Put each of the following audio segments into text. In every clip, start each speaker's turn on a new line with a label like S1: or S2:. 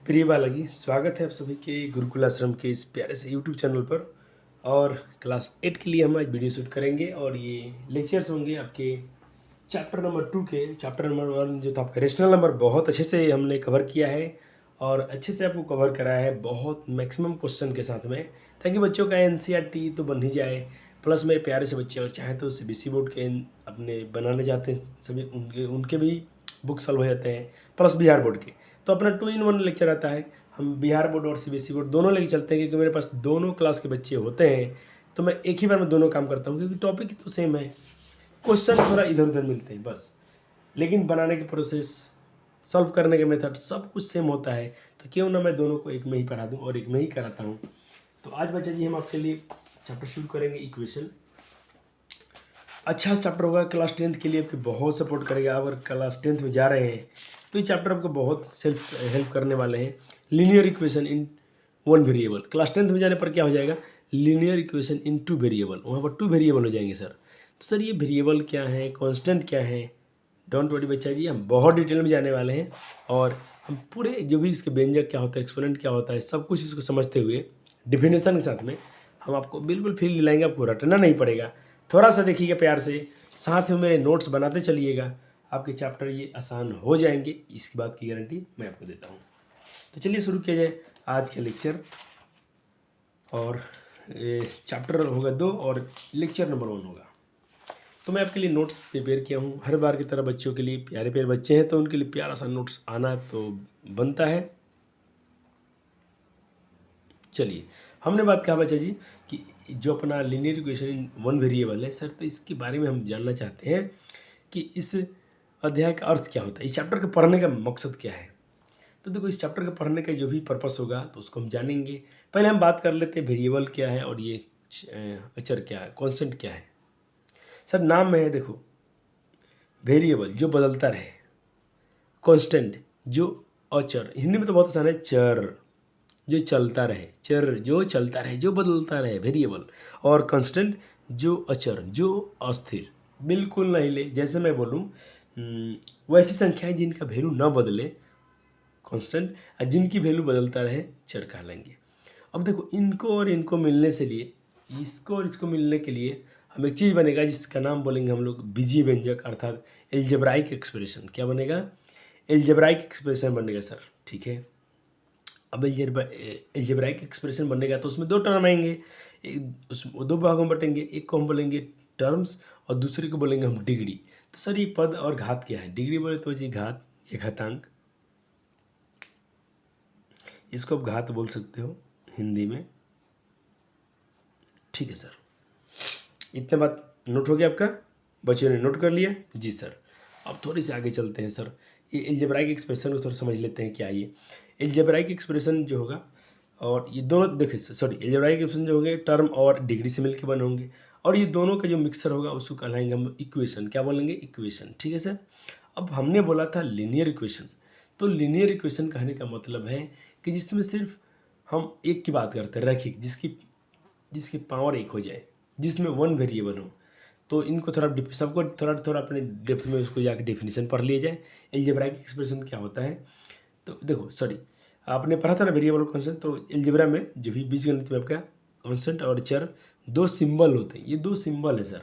S1: प्रिय बालाजी, स्वागत है आप सभी के गुरुकुल आश्रम के इस प्यारे से यूट्यूब चैनल पर। और क्लास 8 के लिए हम आज वीडियो शूट करेंगे और ये लेक्चर्स होंगे आपके चैप्टर नंबर 2 के। चैप्टर नंबर 1 जो था आपका रेशनल नंबर बहुत अच्छे से हमने कवर किया है और अच्छे से आपको कवर कराया है बहुत मैक्सिमम क्वेश्चन के साथ में, ताकि बच्चों का एनसीईआरटी तो बन ही जाए। प्लस मेरे प्यारे से बच्चे अगर चाहें तो सीबीएसई बोर्ड के अपने बनाने जाते हैं सभी, उनके उनके भी बुक सॉल्व हो जाते हैं, प्लस बिहार बोर्ड के। तो अपना 2 in 1 लेक्चर आता है। हम बिहार बोर्ड और सीबीएसई बोर्ड दोनों लेके चलते हैं, क्योंकि मेरे पास दोनों क्लास के बच्चे होते हैं। तो मैं एक ही बार में दोनों काम करता हूँ, क्योंकि टॉपिक तो सेम है, क्वेश्चन थोड़ा इधर उधर मिलते हैं बस, लेकिन बनाने के प्रोसेस, सॉल्व करने के मेथड सब कुछ सेम होता है। तो क्यों ना मैं दोनों को एक में ही पढ़ा दूँ और एक में ही कराता हूँ। तो आज बच्चा जी हम आपके लिए चैप्टर शुरू करेंगे इक्वेशन। अच्छा चैप्टर होगा, क्लास 10th के लिए आपकी बहुत सपोर्ट करेगा। अगर क्लास 10th में जा रहे हैं तो ये चैप्टर आपको बहुत सेल्फ हेल्प करने वाले हैं। लीनियर इक्वेशन इन 1 वेरिएबल, क्लास 10th में जाने पर क्या हो जाएगा, लीनियर इक्वेशन इन 2 वेरिएबल, वहाँ पर 2 वेरिएबल हो जाएंगे सर। तो सर ये वेरिएबल क्या है, कांस्टेंट क्या है, डोंट वरी बच्चा जी, हम बहुत डिटेल में जाने वाले हैं। और हम पूरे जो भी इसके व्यंजक क्या होता है, एक्सपोनेंट क्या होता है, सब कुछ इसको समझते हुए डिफिनेशन के साथ में हम आपको बिल्कुल फील दिलाएंगे। आपको रटना नहीं पड़ेगा, थोड़ा सा देखिएगा प्यार से, साथ में मेरे नोट्स बनाते चलिएगा, आपके चैप्टर ये आसान हो जाएंगे, इसकी बात की गारंटी मैं आपको देता हूँ। तो चलिए शुरू किया जाए आज का लेक्चर। और चैप्टर होगा 2 और लेक्चर नंबर 1 होगा। तो मैं आपके लिए नोट्स प्रिपेयर किया हूँ, हर बार की तरह बच्चों के लिए, प्यारे प्यारे बच्चे हैं तो उनके लिए प्यारा सा नोट्स आना तो बनता है। चलिए, हमने बात कहा बच्चा जी कि जो अपना लीनियर इक्वेशन इन 1 वेरिएबल है सर, तो इसके बारे में हम जानना चाहते हैं कि इस अध्याय का अर्थ क्या होता है, इस चैप्टर के पढ़ने का मकसद क्या है। तो देखो, इस चैप्टर के पढ़ने का जो भी पर्पस होगा तो उसको हम जानेंगे। पहले हम बात कर लेते हैं वेरिएबल क्या है और ये अचर क्या है, कॉन्स्टेंट क्या है। सर नाम में है, देखो, वेरिएबल जो बदलता रहे, कांस्टेंट जो अचर, हिंदी में तो बहुत आसान है, चर जो चलता रहे, चर जो चलता रहे, जो बदलता रहे, वेरिएबल। और कांस्टेंट जो अचर, जो अस्थिर, बिल्कुल नहीं ले, जैसे मैं बोलूँ वैसी संख्याएं जिनका वैल्यू न बदले, कांस्टेंट, और जिनकी वैल्यू बदलता रहे, चर कहलाएंगे। अब देखो, इनको और इनको मिलने से लिए, इसको और इसको मिलने के लिए हम एक चीज़ बनेगा जिसका नाम बोलेंगे हम लोग बीजीय व्यंजक, अर्थात एल्जेब्राइक एक्सप्रेशन। क्या बनेगा, एल्जेब्राइक एक्सप्रेशन बनेगा सर, ठीक है। अब एल्जेब्राइक एक्सप्रेशन बनेगा तो उसमें 2 टर्म आएंगे, उस 2 भागों में बटेंगे, एक को हम बोलेंगे टर्म्स और दूसरे को बोलेंगे हम डिग्री। तो सर ये पद और घात क्या है, डिग्री बोले तो जी घात, ये घातांक, इसको आप घात बोल सकते हो हिंदी में, ठीक है सर। इतना बात नोट हो गया आपका, बच्चों ने नोट कर लिया जी सर। अब थोड़ी सी आगे चलते हैं सर, ये एल्जेब्राइक एक्सप्रेशन को थोड़ा समझ लेते हैं क्या ये एल्जेब्राइक एक्सप्रेशन जो होगा। और ये दोनों देखिए, सॉरी, एल्जेब्राइक एक्सप्रेशन जो होंगे टर्म और डिग्री से मिलकर बने होंगे, और ये दोनों का जो मिक्सर होगा उसको कहलाएंगे हम इक्वेशन। क्या बोलेंगे, इक्वेशन, ठीक है सर। अब हमने बोला था लीनियर इक्वेशन, तो लीनियर इक्वेशन कहने का मतलब है कि जिसमें सिर्फ हम एक की बात करते हैं, रैखिक, जिसकी पावर 1 हो जाए, जिसमें 1 वेरिएबल हो। तो इनको थोड़ा सबको थोड़ा थोड़ा अपने डेप्थ में उसको जाके डेफिनेशन पढ़ लिया जाए, एल्जेब्राइक एक्सप्रेशन क्या होता है। तो देखो, सॉरी, आपने पढ़ा था ना वेरिएबल कांस्टेंट, तो एल्जेब्रा में जो भी बीजगणित में आपका कांस्टेंट और चर 2 सिंबल होते हैं, ये 2 सिंबल है सर,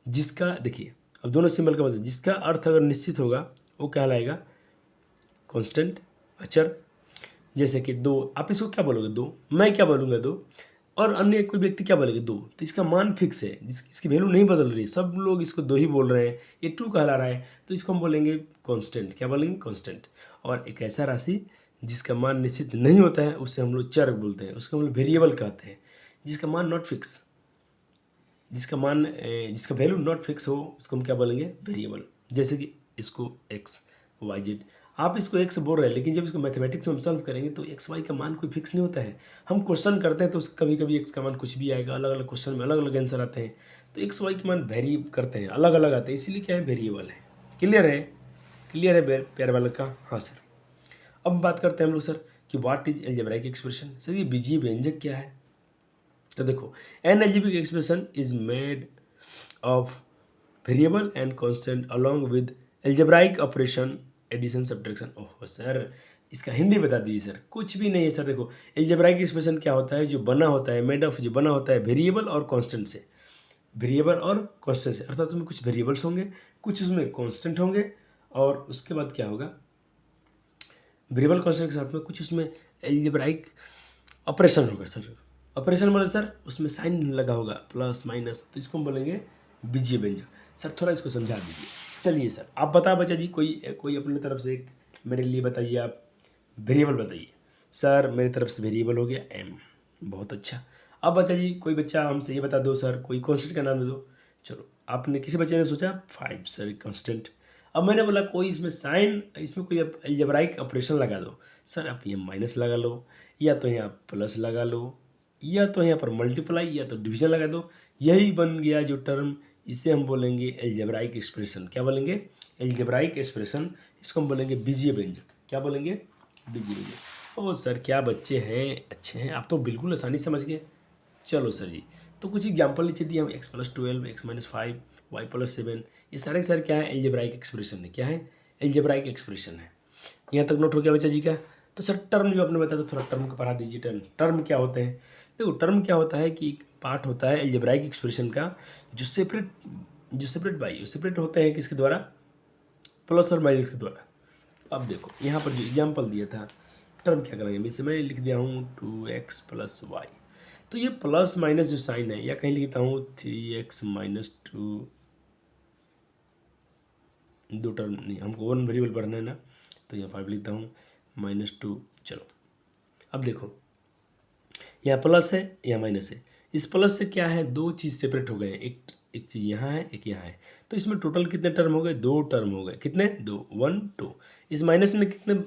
S1: जिसका देखिए, अब दोनों सिंबल का मतलब जिसका अर्थ अगर निश्चित होगा वो कहलाएगा कांस्टेंट, अचर। जैसे कि 2, आप इसको क्या बोलोगे, 2, मैं क्या बोलूँगा, 2, और अन्य कोई व्यक्ति क्या बोलेगा, 2। तो इसका मान फिक्स है, इसकी वैल्यू नहीं बदल रही, सब लोग इसको 2 ही बोल रहे हैं, ये 2 कहला रहा है, तो इसको हम बोलेंगे कांस्टेंट। क्या बोलेंगे, कांस्टेंट। और एक ऐसा राशि जिसका मान निश्चित नहीं होता है उसे हम लोग चर बोलते हैं, उसको हम लोग वेरिएबल कहते हैं। जिसका मान नॉट फिक्स, जिसका वैल्यू नॉट फिक्स हो उसको हम क्या बोलेंगे, वेरिएबल। जैसे कि इसको एक्स वाई जेड, आप इसको एक्स बोल रहे हैं, लेकिन जब इसको मैथमेटिक्स में हम सॉल्व करेंगे तो एक्स वाई का मान कोई फिक्स नहीं होता है। हम क्वेश्चन करते हैं तो कभी कभी एक्स का मान कुछ भी आएगा, अलग अलग क्वेश्चन में अलग अलग आंसर आते हैं, तो एक्स वाई के मान वेरी करते हैं, अलग अलग आते हैं, इसीलिए क्या है, वेरिएबल है। क्लियर है, क्लियर है प्यारे वाले का, हाँ सर। अब बात करते हैं हम लोग सर कि what is algebraic expression. Sir ये बीजीय व्यंजक क्या है। तो देखो, an algebraic expression is made of variable and constant along with algebraic operation addition subtraction. Oh sir, इसका हिंदी बता दीजिए सर। कुछ भी नहीं है सर। देखो एल्जेब्राइक एक्सप्रेशन क्या होता है, जो बना होता है, मेड ऑफ, जो बना होता है वेरिएबल और कांस्टेंट से, वेरिएबल और कांस्टेंट से, अर्थात उसमें कुछ वेरिएबल्स होंगे, कुछ उसमें कांस्टेंट होंगे, और उसके बाद क्या होगा, वेरिएबल कांस्टेंट के साथ में कुछ उसमें एल्जेब्राइक ऑपरेशन होगा सर। ऑपरेशन मतलब सर उसमें साइन लगा होगा, प्लस माइनस, तो इसको हम बोलेंगे बीजीय व्यंजक। सर थोड़ा इसको समझा दीजिए। चलिए सर आप बता बच्चा जी, कोई कोई अपनी तरफ से एक मेरे लिए बताइए, आप वेरिएबल बताइए। सर मेरी तरफ से वेरिएबल हो गया m, बहुत अच्छा। अब बच्चा जी कोई बच्चा हमसे ये बता दो सर, कोई कॉन्स्टेंट का नाम दे दो। चलो आपने, किसी बच्चे ने सोचा 5 सर कॉन्स्टेंट। अब मैंने बोला कोई इसमें साइन, इसमें कोई एल्जेब्राइक ऑपरेशन लगा दो। सर आप ये माइनस लगा लो, या तो यहाँ प्लस लगा लो, या तो यहाँ पर मल्टीप्लाई, या तो डिवीजन लगा दो। यही बन गया जो टर्म, इसे हम बोलेंगे एल्जेब्राइक एक्सप्रेशन। क्या बोलेंगे, एल्जेब्राइक एक्सप्रेशन। इसको हम बोलेंगे बीजीय व्यंजक। क्या बोलेंगे, बीजीय व्यंजक। ओ सर क्या बच्चे हैं, अच्छे हैं, आप तो बिल्कुल आसानी से समझ गए। चलो सर जी, तो कुछ एग्जाम्पल नीचे दिए हम, x+12, x-5, y+7, ये सारे के सारे क्या है, एल्जेब्राइक एक्सप्रेशन है। क्या है, एल्जेब्राइक एक्सप्रेशन है। यहाँ तक नोट हो गया बच्चा जी का। तो सर टर्म जो आपने बताया, तो थोड़ा टर्म को पढ़ा दीजिए। टर्म क्या होते हैं। देखो टर्म क्या होता है कि एक पार्ट होता है एल्जेब्राइक एक्सप्रेशन का, जो सेपरेट होते हैं किसके द्वारा, प्लस और माइनस के द्वारा। अब देखो यहाँ पर जो एग्जाम्पल दिया था, टर्म क्या करेंगे, इसे मैं लिख दिया हूँ 2x + y। तो ये प्लस माइनस जो साइन है, या कहीं लिखता हूँ 3x - 2, दो टर्म नहीं, हमको वन वेरिएबल पढ़ना है ना, तो यहाँ 5 लिखता हूँ -2। चलो अब देखो यहाँ प्लस है, यहाँ माइनस है। इस प्लस से क्या है, दो चीज़ सेपरेट हो गए हैं, एक चीज़ यहाँ है, एक यहाँ है। तो इसमें टोटल कितने टर्म हो गए, 2 टर्म हो गए। कितने, 2, 1 2। इस माइनस ने कितने,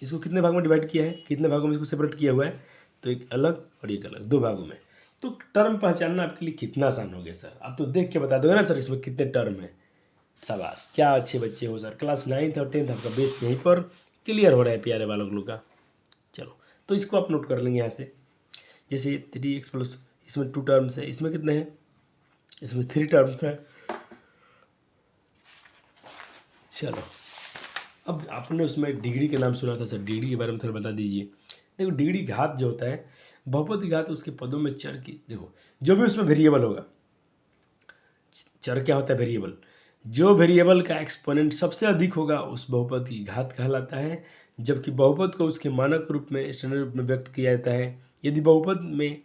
S1: इसको कितने भागों में डिवाइड किया है, कितने भागों में इसको सेपरेट किया हुआ है, तो एक अलग और एक अलग, 2 भागों में। तो टर्म पहचानना आपके लिए कितना आसान हो गया सर, आप तो देख के बता दोगे ना सर इसमें कितने टर्म है। शाबाश, क्या अच्छे बच्चे हो सर। क्लास 9th और 10th आपका बेस यहीं पर क्लियर हो रहा है प्यारे बालक लोग का। चलो तो इसको आप नोट कर लेंगे यहाँ से। जैसे 3x+, इसमें 2 टर्म्स है, इसमें कितने हैं, इसमें 3 टर्म्स है। चलो अब आपने उसमें डिग्री के नाम सुना था सर, डिग्री के बारे में थोड़ा बता दीजिए। देखो डिग्री घात जो होता है, बहुपद घात, उसके पदों में चर की, देखो जो भी उसमें वेरिएबल होगा, चर क्या होता है, वेरिएबल। जो वेरिएबल का एक्सपोनेंट सबसे अधिक होगा उस बहुपद की घात कहलाता है। जबकि बहुपद को उसके मानक रूप में, स्टैंडर्ड रूप में व्यक्त किया जाता है। यदि बहुपद में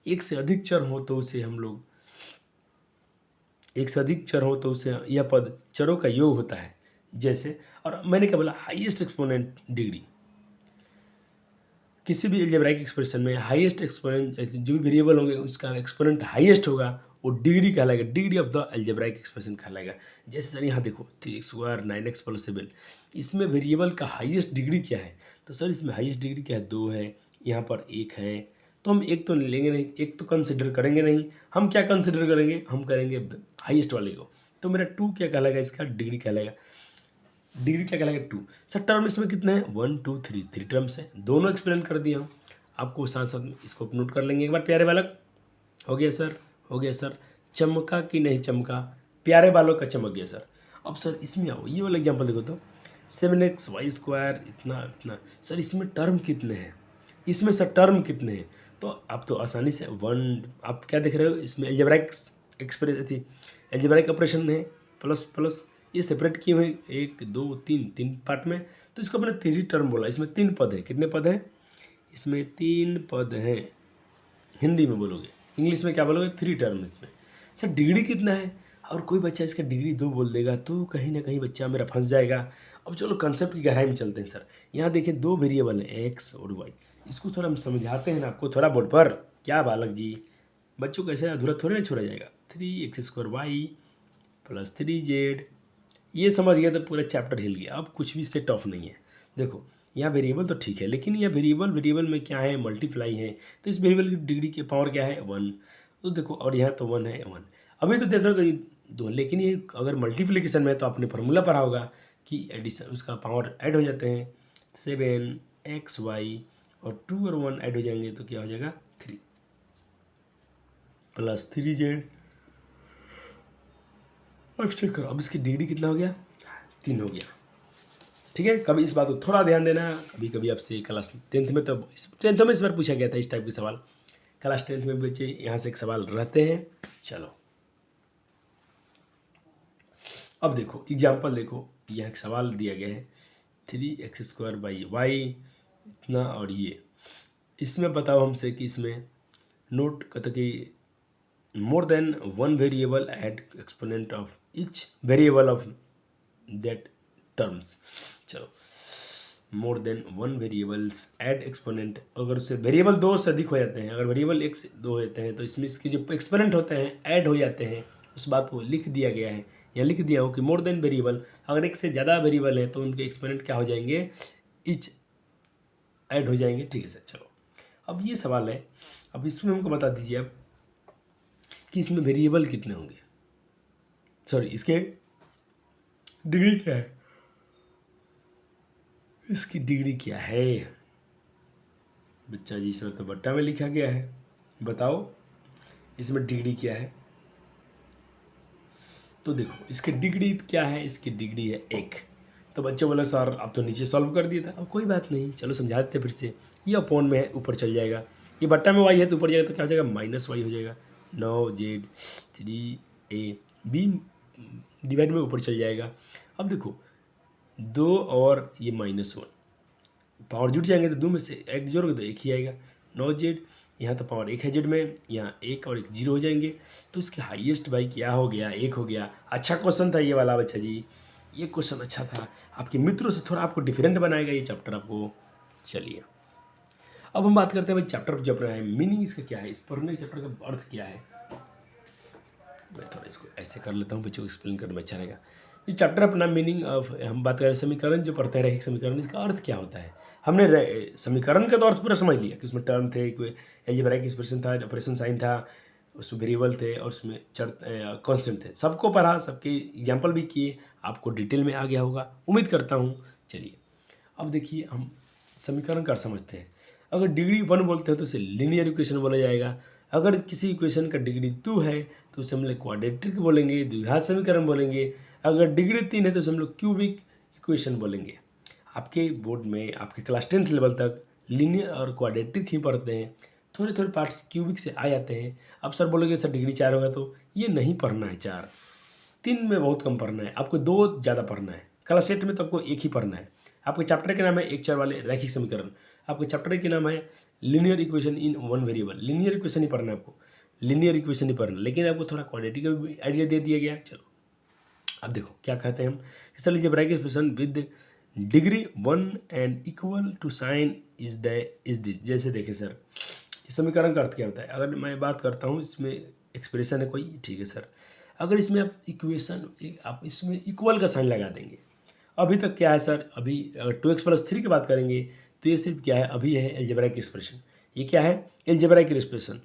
S1: एक से अधिक चर हो तो उसे हम लोग, एक से अधिक चर हो तो उसे, यह पद चरों का योग होता है। जैसे, और मैंने क्या बोला, हाईएस्ट एक्सपोनेंट डिग्री, किसी भी अलजेब्राइक एक्सप्रेशन में हाईएस्ट एक्सपोनेंट, जो भी वेरिएबल होंगे उसका एक्सपोनेंट हाईएस्ट होगा, वो डिग्री कहलाएगा, degree of the algebraic expression कहलाएगा। जैसे सर यहाँ देखो 3x², 9x+7, इसमें वेरिएबल का हाईएस्ट डिग्री क्या है, तो सर इसमें हाईएस्ट डिग्री क्या है, 2 है, यहाँ पर 1 है। तो हम एक तो लेंगे नहीं, एक तो कंसिडर करेंगे नहीं। हम क्या कंसिडर करेंगे, हम करेंगे हाईएस्ट वाले को। तो मेरा 2 क्या कहलाएगा, इसका डिग्री कहलाएगा। डिग्री क्या कहलाएगा, 2। सर टर्म इसमें कितने हैं, 1 2 3, 3 टर्म्स हैं। दोनों एक्सप्लेन कर दिया हूँ आपको, साथ साथ इसको नोट कर लेंगे एक बार प्यारे बालक। हो गया सर, हो गया सर। चमका कि नहीं चमका, प्यारे बालों का चमक गया सर। अब सर इसमें आओ, ये वाला एग्जाम्पल देखो तो 7xy², इतना इतना। सर इसमें टर्म कितने हैं, इसमें सर टर्म कितने हैं, तो आप तो आसानी से 1, आप क्या देख रहे हो, इसमें एल्जेब्राइक एक्सप्रेस थी, एल्जेब्राइक ऑपरेशन है, प्लस प्लस, ये सेपरेट किए हुए 1 2 3, 3 पार्ट में। तो इसको अपने 3 टर्म बोला। इसमें 3 पद हैं, कितने पद हैं, इसमें 3 पद हैं। हिंदी में बोलोगे, इंग्लिश में क्या बोलोगे, 3 टर्म इसमें। सर डिग्री कितना है, और कोई बच्चा इसका डिग्री 2 बोल देगा तो कहीं ना कहीं बच्चा मेरा फंस जाएगा। अब चलो कंसेप्ट की गहराई में चलते हैं सर। यहाँ देखिए 2 वेरिएबल हैं, एक्स और वाई। इसको थोड़ा हम समझाते हैं ना आपको थोड़ा बोर्ड पर। क्या बालक जी, बच्चों को ऐसे अधूरा थोड़े ना छोड़ा जाएगा। 3x² + 3z, ये समझ गया तो पूरा चैप्टर हिल गया। अब कुछ भी इससे टफ नहीं है। देखो यहाँ वेरिएबल तो ठीक है, लेकिन यह वेरिएबल में क्या है, मल्टीप्लाई है। तो इस वेरिएबल की डिग्री की पावर क्या है, 1। तो देखो, और यहाँ तो 1 है, 1। अभी तो देख रहे हो तो ये 2, लेकिन ये अगर मल्टीप्लिकेशन में तो आपने फार्मूला पढ़ा होगा कि एडिशन, उसका पावर ऐड हो जाते हैं। 7xy और 2 और 1 ऐड हो जाएंगे तो क्या हो जाएगा, 3 + 3z। अब चेक करो, अब इसकी डिग्री कितना हो गया, 3 हो गया। ठीक है, कभी इस बात को थोड़ा ध्यान देना। कभी कभी आपसे क्लास 10th में, तो 10th में इस बार पूछा गया था इस टाइप के सवाल। क्लास 10th में बच्चे यहाँ से एक सवाल रहते हैं। चलो अब देखो एग्जाम्पल, देखो यहाँ एक सवाल दिया गया है 3x² बाई वाई इतना, और ये इसमें बताओ हमसे कि इसमें नोट कहते कि more than one variable add exponent of each variable of that terms. चलो more than one variables add exponent, अगर उससे वेरिएबल 2 से अधिक हो जाते हैं, अगर वेरिएबल 1 से 2 होते हैं तो इसमें इसके जो एक्सपोनेंट होते हैं ऐड हो जाते हैं। उस बात को लिख दिया गया है, या लिख दिया हो कि मोर देन वेरिएबल, अगर एक से ज़्यादा वेरिएबल है तो उनके एक्सपोनेंट क्या हो जाएंगे, ईच ऐड हो जाएंगे। ठीक है सर। चलो अब ये सवाल है, अब इसमें हमको बता दीजिए आप कि इसमें वेरिएबल कितने होंगे, सॉरी इसके डिग्री क्या है, इसकी डिग्री क्या है। बच्चा जी इसमें तो बट्टा में लिखा गया है, बताओ इसमें डिग्री क्या है। तो देखो इसकी डिग्री क्या है, इसकी डिग्री है 1। तो बच्चे बोले सर आप तो नीचे सॉल्व कर दिया था। अब कोई बात नहीं, चलो समझा देते फिर से। ये अपॉन में है, ऊपर चल जाएगा, ये बट्टा में वाई है तो ऊपर जाएगा, तो क्या हो जाएगा, -y हो जाएगा। 9z3ab डिवाइड में ऊपर चल जाएगा। अब देखो 2 और ये -1 पावर जुट जाएंगे तो 2 में से 1 जोड़ोगे तो 1 ही आएगा। 9z, यहाँ तो पावर 1 है जेड में, यहाँ 1 और 1 0 हो जाएंगे। तो इसके हाईएस्ट भाई क्या हो गया, 1 हो गया। अच्छा क्वेश्चन था ये वाला बच्चा जी, ये क्वेश्चन अच्छा था, आपके मित्रों से थोड़ा आपको डिफरेंट बनाएगा ये चैप्टर आपको। चलिए अब हम बात करते हैं भाई चैप्टर जब रहा है मीनिंग इसका क्या है, इस पढ़ने चैप्टर का अर्थ क्या है। मैं थोड़ा इसको ऐसे कर लेता हूँ, बच्चों को एक्सप्लेन करने में अच्छा रहेगा। ये चैप्टर अपना मीनिंग ऑफ, हम बात करें समीकरण जो पढ़ते हैं रैखिक समीकरण, इसका अर्थ क्या होता है। हमने समीकरण का तो अर्थ पूरा समझ लिया कि उसमें टर्म थे, कोई अलजेब्राइक एक्सप्रेशन था, ऑपरेशन साइन था, उसमें वेरिएबल थे और उसमें चर कांस्टेंट थे। सबको पढ़ा, सबके एग्जाम्पल भी किए, आपको डिटेल में आ गया होगा उम्मीद करता हूँ। चलिए अब देखिए हम समीकरण का अर्थ समझते हैं। अगर डिग्री 1 बोलते हैं तो उसे लीनियर इक्वेशन बोला जाएगा। अगर किसी इक्वेशन का डिग्री 2 है तो उसे हम लोग क्वाड्रेटिक बोलेंगे, द्विघात समीकरण बोलेंगे। अगर डिग्री 3 है तो उसे हम लोग क्यूबिक इक्वेशन बोलेंगे। आपके बोर्ड में आपके क्लास 10th लेवल तक लीनियर और क्वाड्रेटिक ही पढ़ते हैं, थोड़े थोड़े पार्ट्स क्यूबिक से आ जाते हैं। अब सर बोलोगे सर डिग्री 4 होगा, तो ये नहीं पढ़ना है। 4 3 में बहुत कम पढ़ना है, आपको 2 ज़्यादा पढ़ना है। क्लास 8 में तो आपको 1 ही पढ़ना है। आपके चैप्टर के नाम है 1 4 वाले रैखिक समीकरण, आपके चैप्टर के नाम है linear equation in one variable. Linear equation ही पढ़ना है आपको, लीनियर इक्वेशन ही पढ़ना, लेकिन आपको थोड़ा क्वाड्रेटिक का भी आइडिया दे दिया गया। चलो अब देखो क्या कहते हैं हम, sir algebraic expression with degree 1 and equal to sign is this. जैसे देखें सर इस समीकरण का अर्थ क्या होता है। अगर मैं बात करता हूँ इसमें एक्सप्रेशन है कोई, ठीक है सर, अगर इसमें आप इक्वेशन आप इसमें इक्वल का साइन लगा देंगे। अभी तक क्या है सर, अभी अगर 2x+3 की बात करेंगे तो ये सिर्फ क्या है, अभी है अलजेब्राइक एक्सप्रेशन। ये क्या है, अलजेब्राइक एक्सप्रेशन,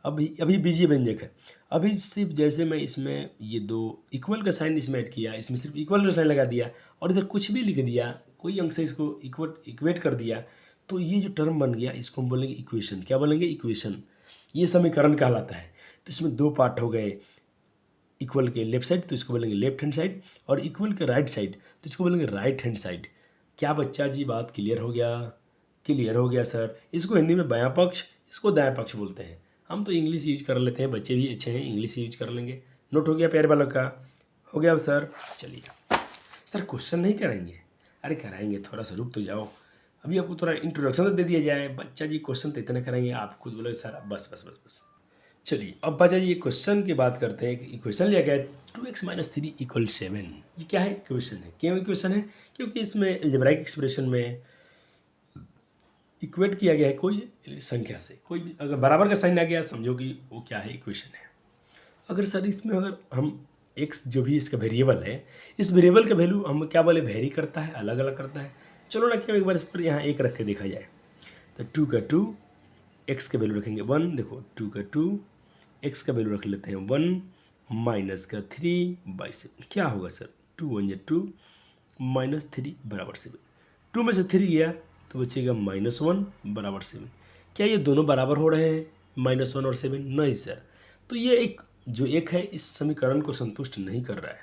S1: अभी बीजीय व्यंजक है। अभी सिर्फ जैसे मैं इसमें ये 2 इक्वल का साइन इसमें ऐड किया, इसमें सिर्फ इक्वल का साइन लगा दिया और इधर कुछ भी लिख दिया, कोई अंक से इसको इक्वेट कर दिया, तो ये जो टर्म बन गया इसको हम बोलेंगे इक्वेशन। क्या बोलेंगे, इक्वेशन। ये समीकरण कहलाता है। तो इसमें 2 पार्ट हो गए, इक्वल के लेफ्ट साइड तो इसको बोलेंगे लेफ्ट हैंड साइड, और इक्वल के राइट साइड तो इसको बोलेंगे राइट हैंड साइड। क्या बच्चा जी बात क्लियर हो गया, क्लियर हो गया सर। इसको हिंदी में बायां पक्ष, इसको दायां पक्ष बोलते हैं। हम तो इंग्लिश यूज कर लेते हैं, बच्चे भी अच्छे हैं, इंग्लिश यूज कर लेंगे। नोट हो गया प्यारे बालक का, हो गया सर। चलिए सर क्वेश्चन नहीं कराएंगे, अरे कराएंगे, थोड़ा सा रुक तो जाओ, अभी आपको थोड़ा इंट्रोडक्शन तो दे दिया जाए। बच्चा जी क्वेश्चन तो इतना कराएंगे, आप खुद बोलोगे सर बस बस बस बस। चलिए अब बच्चा जी क्वेश्चन की बात करते हैं। इक्वेशन लिया गया है 2x - 3 = 7। ये क्या है, इक्वेशन है। क्यों इक्वेशन है, क्योंकि इसमें अलजेब्राइक एक्सप्रेशन में इक्वेट किया गया है कोई संख्या से, कोई भी अगर बराबर का साइन आ गया समझो कि वो क्या है, इक्वेशन है। अगर सर इसमें अगर हम x जो भी इसका वेरिएबल है, इस वेरिएबल का वैल्यू हम क्या बोले वेरी करता है, अलग अलग करता है। चलो ना क्यों एक बार इस पर यहाँ 1 रख के देखा जाए। तो 2 का 2, x का वैल्यू रखेंगे 1, देखो 2 का 2, x का वैल्यू रख लेते हैं 1, माइनस का 3/7। क्या होगा सर, 2 1 या 2 -3 = 7। 2 में से 3 गया तो बचेगा -1 = 7। क्या ये दोनों बराबर हो रहे हैं, -1 और 7? नहीं सर। तो ये एक जो एक है इस समीकरण को संतुष्ट नहीं कर रहा है।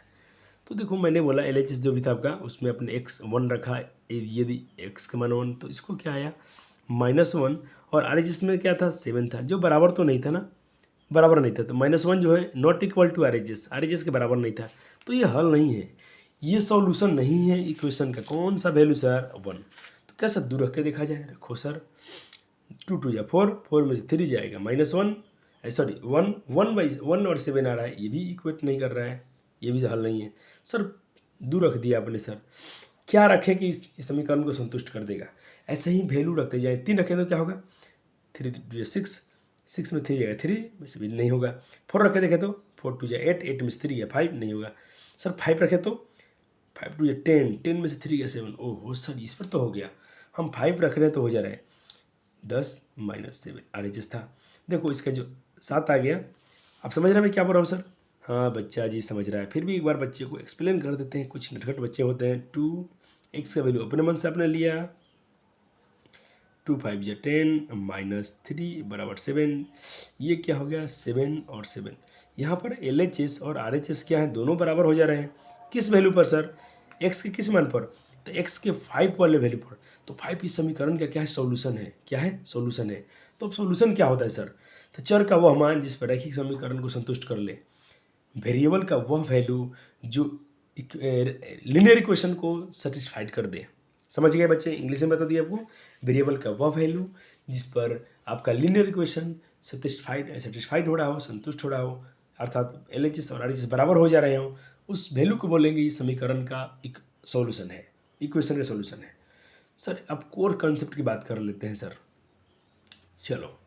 S1: तो देखो मैंने बोला LHS जो भी था आपका उसमें अपने x 1 रखा, यदि x का मान 1 तो इसको क्या आया -1, और RHS में क्या था 7 था, जो बराबर तो नहीं था ना, बराबर नहीं था, तो -1 जो है नॉट इक्वल टू RHS के बराबर नहीं था, तो ये हल नहीं है, ये सॉल्यूशन नहीं है इक्वेशन का। कौन सा वैल्यू सर 1, तो कैसा दूर रख के देखा जाए, रखो सर 2 2 या 4, 4 में से 3 जाएगा -1, सॉरी 1 1 और 7 आ रहा है, ये भी इक्वेट नहीं कर रहा है, ये भी हल नहीं है सर, दूर रख दिया आपने सर। क्या रखें कि इस समीकरण को संतुष्ट कर देगा, ऐसे ही वैल्यू रखते जाए। 3 रखें तो क्या होगा 3 2 6, 6 में 3 जाएगा 3 में से भी नहीं होगा। 4 रखे देखें तो 4 2 8, 8 में से 3 गया 5 नहीं होगा सर। 5 रखें तो 5 2 10, 10 में से 3 गया 7, ओहो सर इस पर तो हो गया। हम 5 रख रहे हैं तो हो जा रहा है 10 -7 RHS था। देखो इसका जो 7 आ गया, आप समझ रहे हैं मैं क्या बोल रहा हूँ सर? हाँ बच्चा जी समझ रहा है, फिर भी एक बार बच्चे को एक्सप्लेन कर देते हैं, कुछ नटखट बच्चे होते हैं। 2x का वैल्यू अपने मन से आपने लिया, 2 5 या 10 -3 बराबर 7, ये क्या हो गया 7 और 7। यहाँ पर LHS और RHS क्या है, दोनों बराबर हो जा रहे हैं। किस वैल्यू पर सर, x के किस मान पर, तो x के 5 वाले वैल्यू पर। तो 5 इस समीकरण का क्या है, सॉल्यूशन है। क्या है, सॉल्यूशन है। तो अब सॉल्यूशन क्या होता है सर, तो चर का वह मान जिस पर रैखिक समीकरण को संतुष्ट कर ले, वेरिएबल का वह वैल्यू जो लीनियर इक्वेशन को सेटिस्फाइड कर दे। समझ गए बच्चे, इंग्लिश में बता दिया आपको, वेरिएबल का वह वैल्यू जिस पर आपका लीनियर इक्वेशन सेटिस्फाइड हो रहा हो, संतुष्ट हो रहा हो, अर्थात LHS और RHS बराबर हो जा रहे हो, उस वैल्यू को बोलेंगे ये समीकरण का एक सॉल्यूशन है, इक्वेशन का सॉल्यूशन है। सर अब कोर कॉन्सेप्ट की बात कर लेते हैं सर। चलो,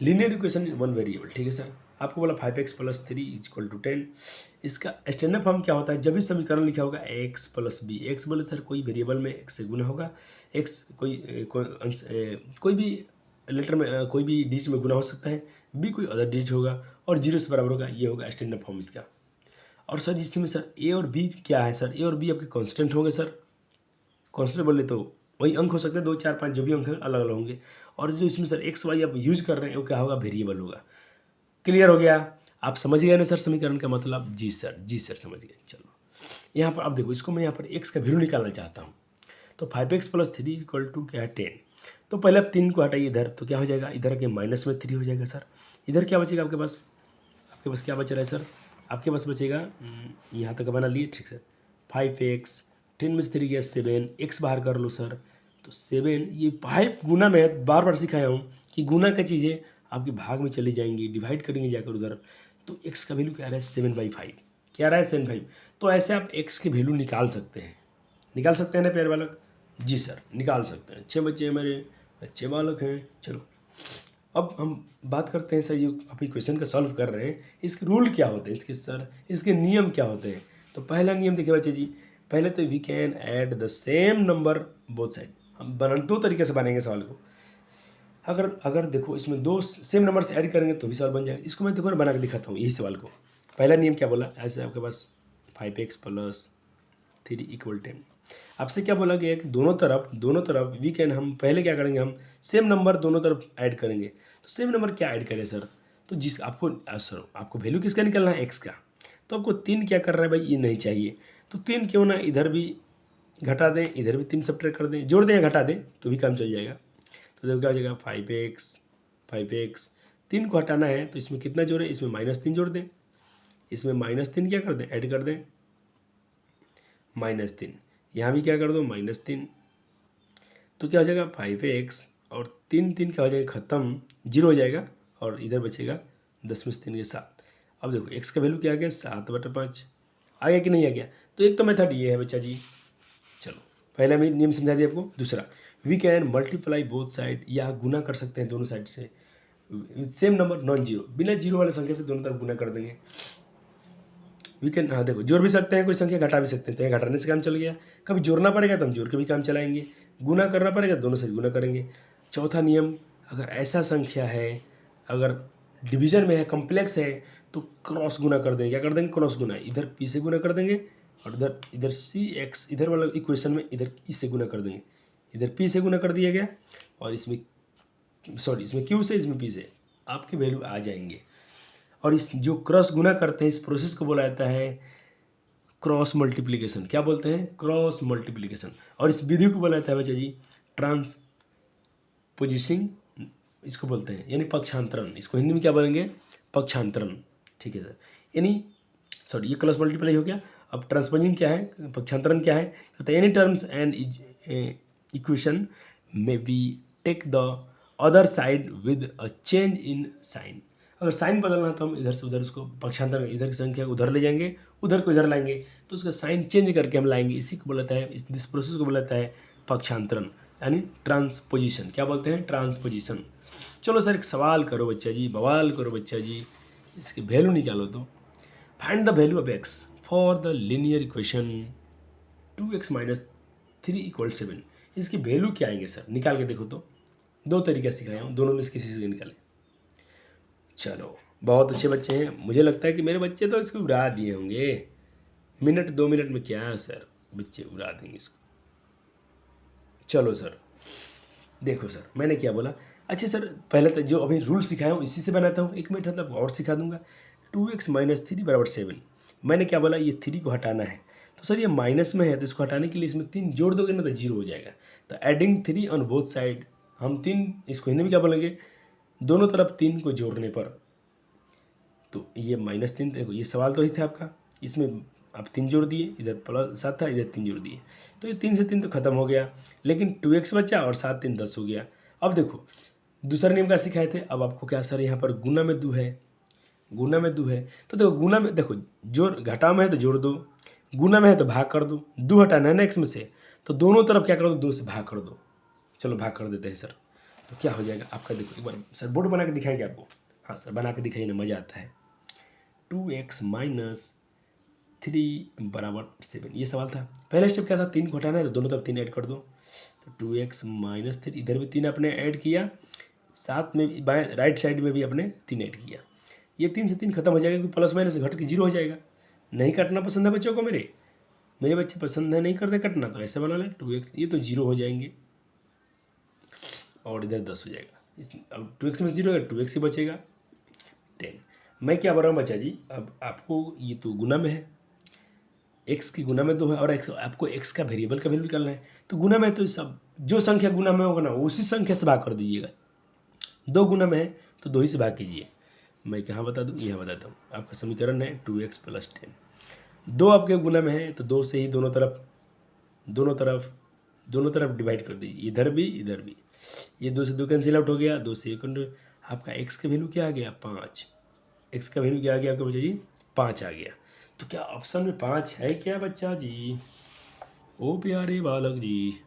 S1: लीनियर इक्वेशन वन वेरिएबल, ठीक है सर। आपको बोला 5x + 3 = 10, इसका स्टैंडर्ड फॉर्म क्या होता है, जब भी समीकरण लिखा होगा x + b, x बोले सर कोई वेरिएबल में x से गुना होगा, x कोई भी लेटर में कोई भी डिजिट में गुना हो सकता है, b कोई अदर डिजिट होगा और 0 से बराबर होगा, ये होगा स्टैंडर्ड फॉर्म इसका। और सर इसमें सर a और b क्या है सर, a और b आपके कॉन्स्टेंट होंगे सर। कॉन्स्टेंट बोले तो वही अंक हो सकते हैं, 2 4 5 जो भी अंक हैं अलग अलग होंगे। और जो इसमें सर x y आप यूज कर रहे हैं वो क्या होगा, वेरिएबल होगा। क्लियर हो गया, आप समझ गए ना सर समीकरण का मतलब? जी सर समझ गए। चलो यहाँ पर अब देखो, इसको मैं यहाँ पर x का वैल्यू निकालना चाहता हूँ, तो 5x + 3 = क्या है 10। तो पहले आप 3 को हटाइए इधर, तो क्या हो जाएगा, इधर के माइनस में 3 हो जाएगा सर। इधर क्या बचेगा आपके पास, क्या बच रहा है सर, आपके पास बचेगा, यहाँ तक बना लिए ठीक सर, 5x, 10 में से 3 गया 7, x बाहर कर लो सर, तो 7, ये 5 गुना में बार बार सिखाया हूँ कि गुना का चीज़ें आपके भाग में चली जाएंगी, डिवाइड करेंगे जाकर उधर, तो x का वैल्यू क्या आ रहा है 7/5, क्या आ रहा है 7/5। तो ऐसे आप x की वैल्यू निकाल सकते हैं, ना प्यारे बालक? जी सर निकाल सकते हैं, अच्छे बच्चे मेरे अच्छे बालक हैं। चलो अब हम बात करते हैं सर, ये आप इक्वेशन का सॉल्व कर रहे हैं, इसके रूल क्या होते हैं इसके सर, इसके नियम क्या होते हैं? तो पहला नियम देखिए बच्चे जी, पहले तो we can add the same number both side. हम दो तरीके से बनाएंगे सवाल को। अगर देखो इसमें 2 सेम नंबर से ऐड करेंगे तो भी सवाल बन जाएगा। इसको मैं देखो ना बना के दिखाता हूँ यही सवाल को। पहला नियम क्या बोला, ऐसे आपके पास 5x + 3 = 10। आपसे क्या बोला गया कि दोनों तरफ वी कैन, हम पहले क्या करेंगे, हम सेम नंबर दोनों तरफ ऐड करेंगे। तो सेम नंबर क्या ऐड करें सर, तो जिस आपको वैल्यू किसका निकलना है, x का। तो आपको 3 क्या कर रहा है भाई, ये नहीं चाहिए, तो 3 क्यों ना इधर भी घटा दें, इधर भी 3 सब्ट्रैक्ट कर दें, जोड़ दें या घटा दें तो भी काम चल जाएगा। तो देखो क्या हो जाएगा, 5x 3 को हटाना है तो इसमें कितना जोड़ें, इसमें -3 जोड़ दें, इसमें -3 क्या कर दें, ऐड कर दें -3, यहाँ भी क्या कर दो -3, तो क्या हो जाएगा 5x और 3 3 क्या हो जाएगा ख़त्म, 0 हो जाएगा और इधर बचेगा 10 में से 3 के 7। अब देखो x का वैल्यू क्या आ गया 7/5, आ गया कि नहीं आ गया? तो एक तो मेथड ये है बच्चा जी। चलो पहला मैं नियम समझा दिया आपको। दूसरा, we can multiply both side, या गुना कर सकते हैं दोनों साइड से सेम नंबर नॉन जीरो, बिना जीरो वाले संख्या से दोनों तरफ गुना कर देंगे। वी कैन, हाँ देखो जोड़ भी सकते हैं कोई संख्या, घटा भी सकते हैं, तो यहाँ घटाने से काम चल गया। कभी जोड़ना पड़ेगा तो हम जोड़ के भी काम चलाएंगे, गुना करना पड़ेगा दोनों से गुना करेंगे। चौथा नियम, अगर ऐसा संख्या है, अगर डिवीजन में है, कम्प्लेक्स है, तो क्रॉस गुना कर देंगे। क्या कर देंगे, क्रॉस गुना, इधर p से गुना कर देंगे और इधर cx, इधर वाला इक्वेशन में इधर e से गुना कर देंगे। इधर p से गुना कर दिया गया और इसमें q से, इसमें p से, आपके वैल्यू आ जाएंगे। और इस जो क्रॉस गुना करते हैं इस प्रोसेस को बोला जाता है क्रॉस मल्टीप्लिकेशन, क्या बोलते हैं, क्रॉस मल्टीप्लिकेशन। और इस विधि को बोला जाता है बच्चा जी ट्रांसपोजिशिंग, इसको बोलते हैं, यानी पक्षांतरण। इसको हिंदी में क्या बोलेंगे, पक्षांतरण। ठीक है सर, यानी सॉरी ये क्रॉस मल्टीप्लाई हो गया। अब ट्रांसपोजिंग क्या है, पक्षांतरण क्या है, कहते हैं any terms and equation may be take the other side with a change in sign. अगर साइन बदलना तो हम इधर से उधर उसको पक्षांतर, इधर की संख्या को उधर ले जाएंगे, उधर को इधर लाएंगे, तो उसका साइन चेंज करके हम लाएंगे। इसी को बोला जाता है, इस प्रोसेस को बोला जाता है पक्षांतरण, यानी ट्रांसपोजिशन। क्या बोलते हैं, ट्रांसपोजिशन। चलो सर एक सवाल करो बच्चा जी, बवाल करो बच्चा जी, इसकी वैल्यू निकालो तो। Find the value of x for the linear equation 2x minus 3 equal 7। इसकी वैल्यू क्या आएंगे सर, निकाल के देखो तो। दो तरीका सिखाया हूँ, दोनों में से किसी से निकालें। चलो बहुत अच्छे बच्चे हैं, मुझे लगता है कि मेरे बच्चे तो इसको उड़ा दिए होंगे। मिनट 2 मिनट में क्या है सर, बच्चे उड़ा देंगे इसको। चलो सर देखो सर, मैंने क्या बोला। अच्छा सर पहले तो जो अभी रूल सिखाया हूँ इसी से बनाता हूँ, 1 मिनट मतलब और सिखा दूंगा। 2x माइनस 3 बराबर 7। मैंने क्या बोला, ये 3 को हटाना है। तो सर ये माइनस में है, तो इसको हटाने के लिए इसमें 3 जोड़ दोगे ना तो 0 हो जाएगा। तो एडिंग 3 ऑन बोथ साइड, हम 3, इसको हिंदी में क्या बोलेंगे, दोनों तरफ 3 को जोड़ने पर। तो ये -3, देखो ये सवाल तो ही था आपका, इसमें आप 3 जोड़ दिए, इधर +7 था, इधर 3 जोड़ दिए, तो ये 3 से 3 तो खत्म हो गया, लेकिन 2x बचा और 7 3 10 हो गया। अब देखो दूसरा नियम क्या सिखाए थे, अब आपको क्या सर यहाँ पर गुना में दो है, गुना में दो है, तो देखो गुना में, देखो जोड़ घटा में है तो जोड़ दो, गुना में है तो भाग कर दो, 2 हटाना है ना x में से, तो दोनों तरफ क्या कर दो, 2 से भाग कर दो। चलो भाग कर देते हैं सर, तो क्या हो जाएगा आपका, देखो एक बार सर बोर्ड बना के दिखाएंगे आपको। हाँ सर बना के दिखाइए ना, मज़ा आता है। 2x माइनस 3 बराबर 7, ये सवाल था। पहला स्टेप क्या था, 3 को हटाना है तो दोनों तरफ 3 ऐड कर दो, तो 2x माइनस 3, इधर भी 3 अपने ऐड किया, साथ में बाएं राइट साइड में भी अपने 3 ऐड किया। ये 3 से 3 खत्म हो जाएगा, क्योंकि प्लस माइनस घट के 0 हो जाएगा। नहीं काटना पसंद है बच्चों को, मेरे बच्चे पसंद है नहीं करते कटना, तो ऐसे बना लें 2x, ये तो 0 हो जाएंगे और इधर 10 हो जाएगा। अब 2x में 0 है, 2x ही बचेगा 10। मैं क्या बोल रहा हूँ बच्चा जी, अब आपको ये तो गुना में है, x की गुना में 2 है, और आपको x का वेरिएबल का वैल्यू निकालना है, तो गुना में तो सब जो संख्या गुना में होगा ना उसी संख्या से भाग कर दीजिएगा। 2 गुना में है तो 2 ही से भाग कीजिए। मैं कहाँ बता दूँ, यहाँ बताता हूँ। आपका समीकरण है 2x + 10, 2 आपके गुना में है तो 2 से ही दोनों तरफ डिवाइड कर दीजिए, इधर भी इधर भी। ये 2 से 2 कैंसिल आउट हो गया, 2 से 1, आपका x का वैल्यू क्या आ गया, 5। x का वैल्यू क्या आ गया आपका बच्चा जी, 5 आ गया। तो क्या ऑप्शन में 5 है क्या बच्चा जी, ओ प्यारे बालक जी,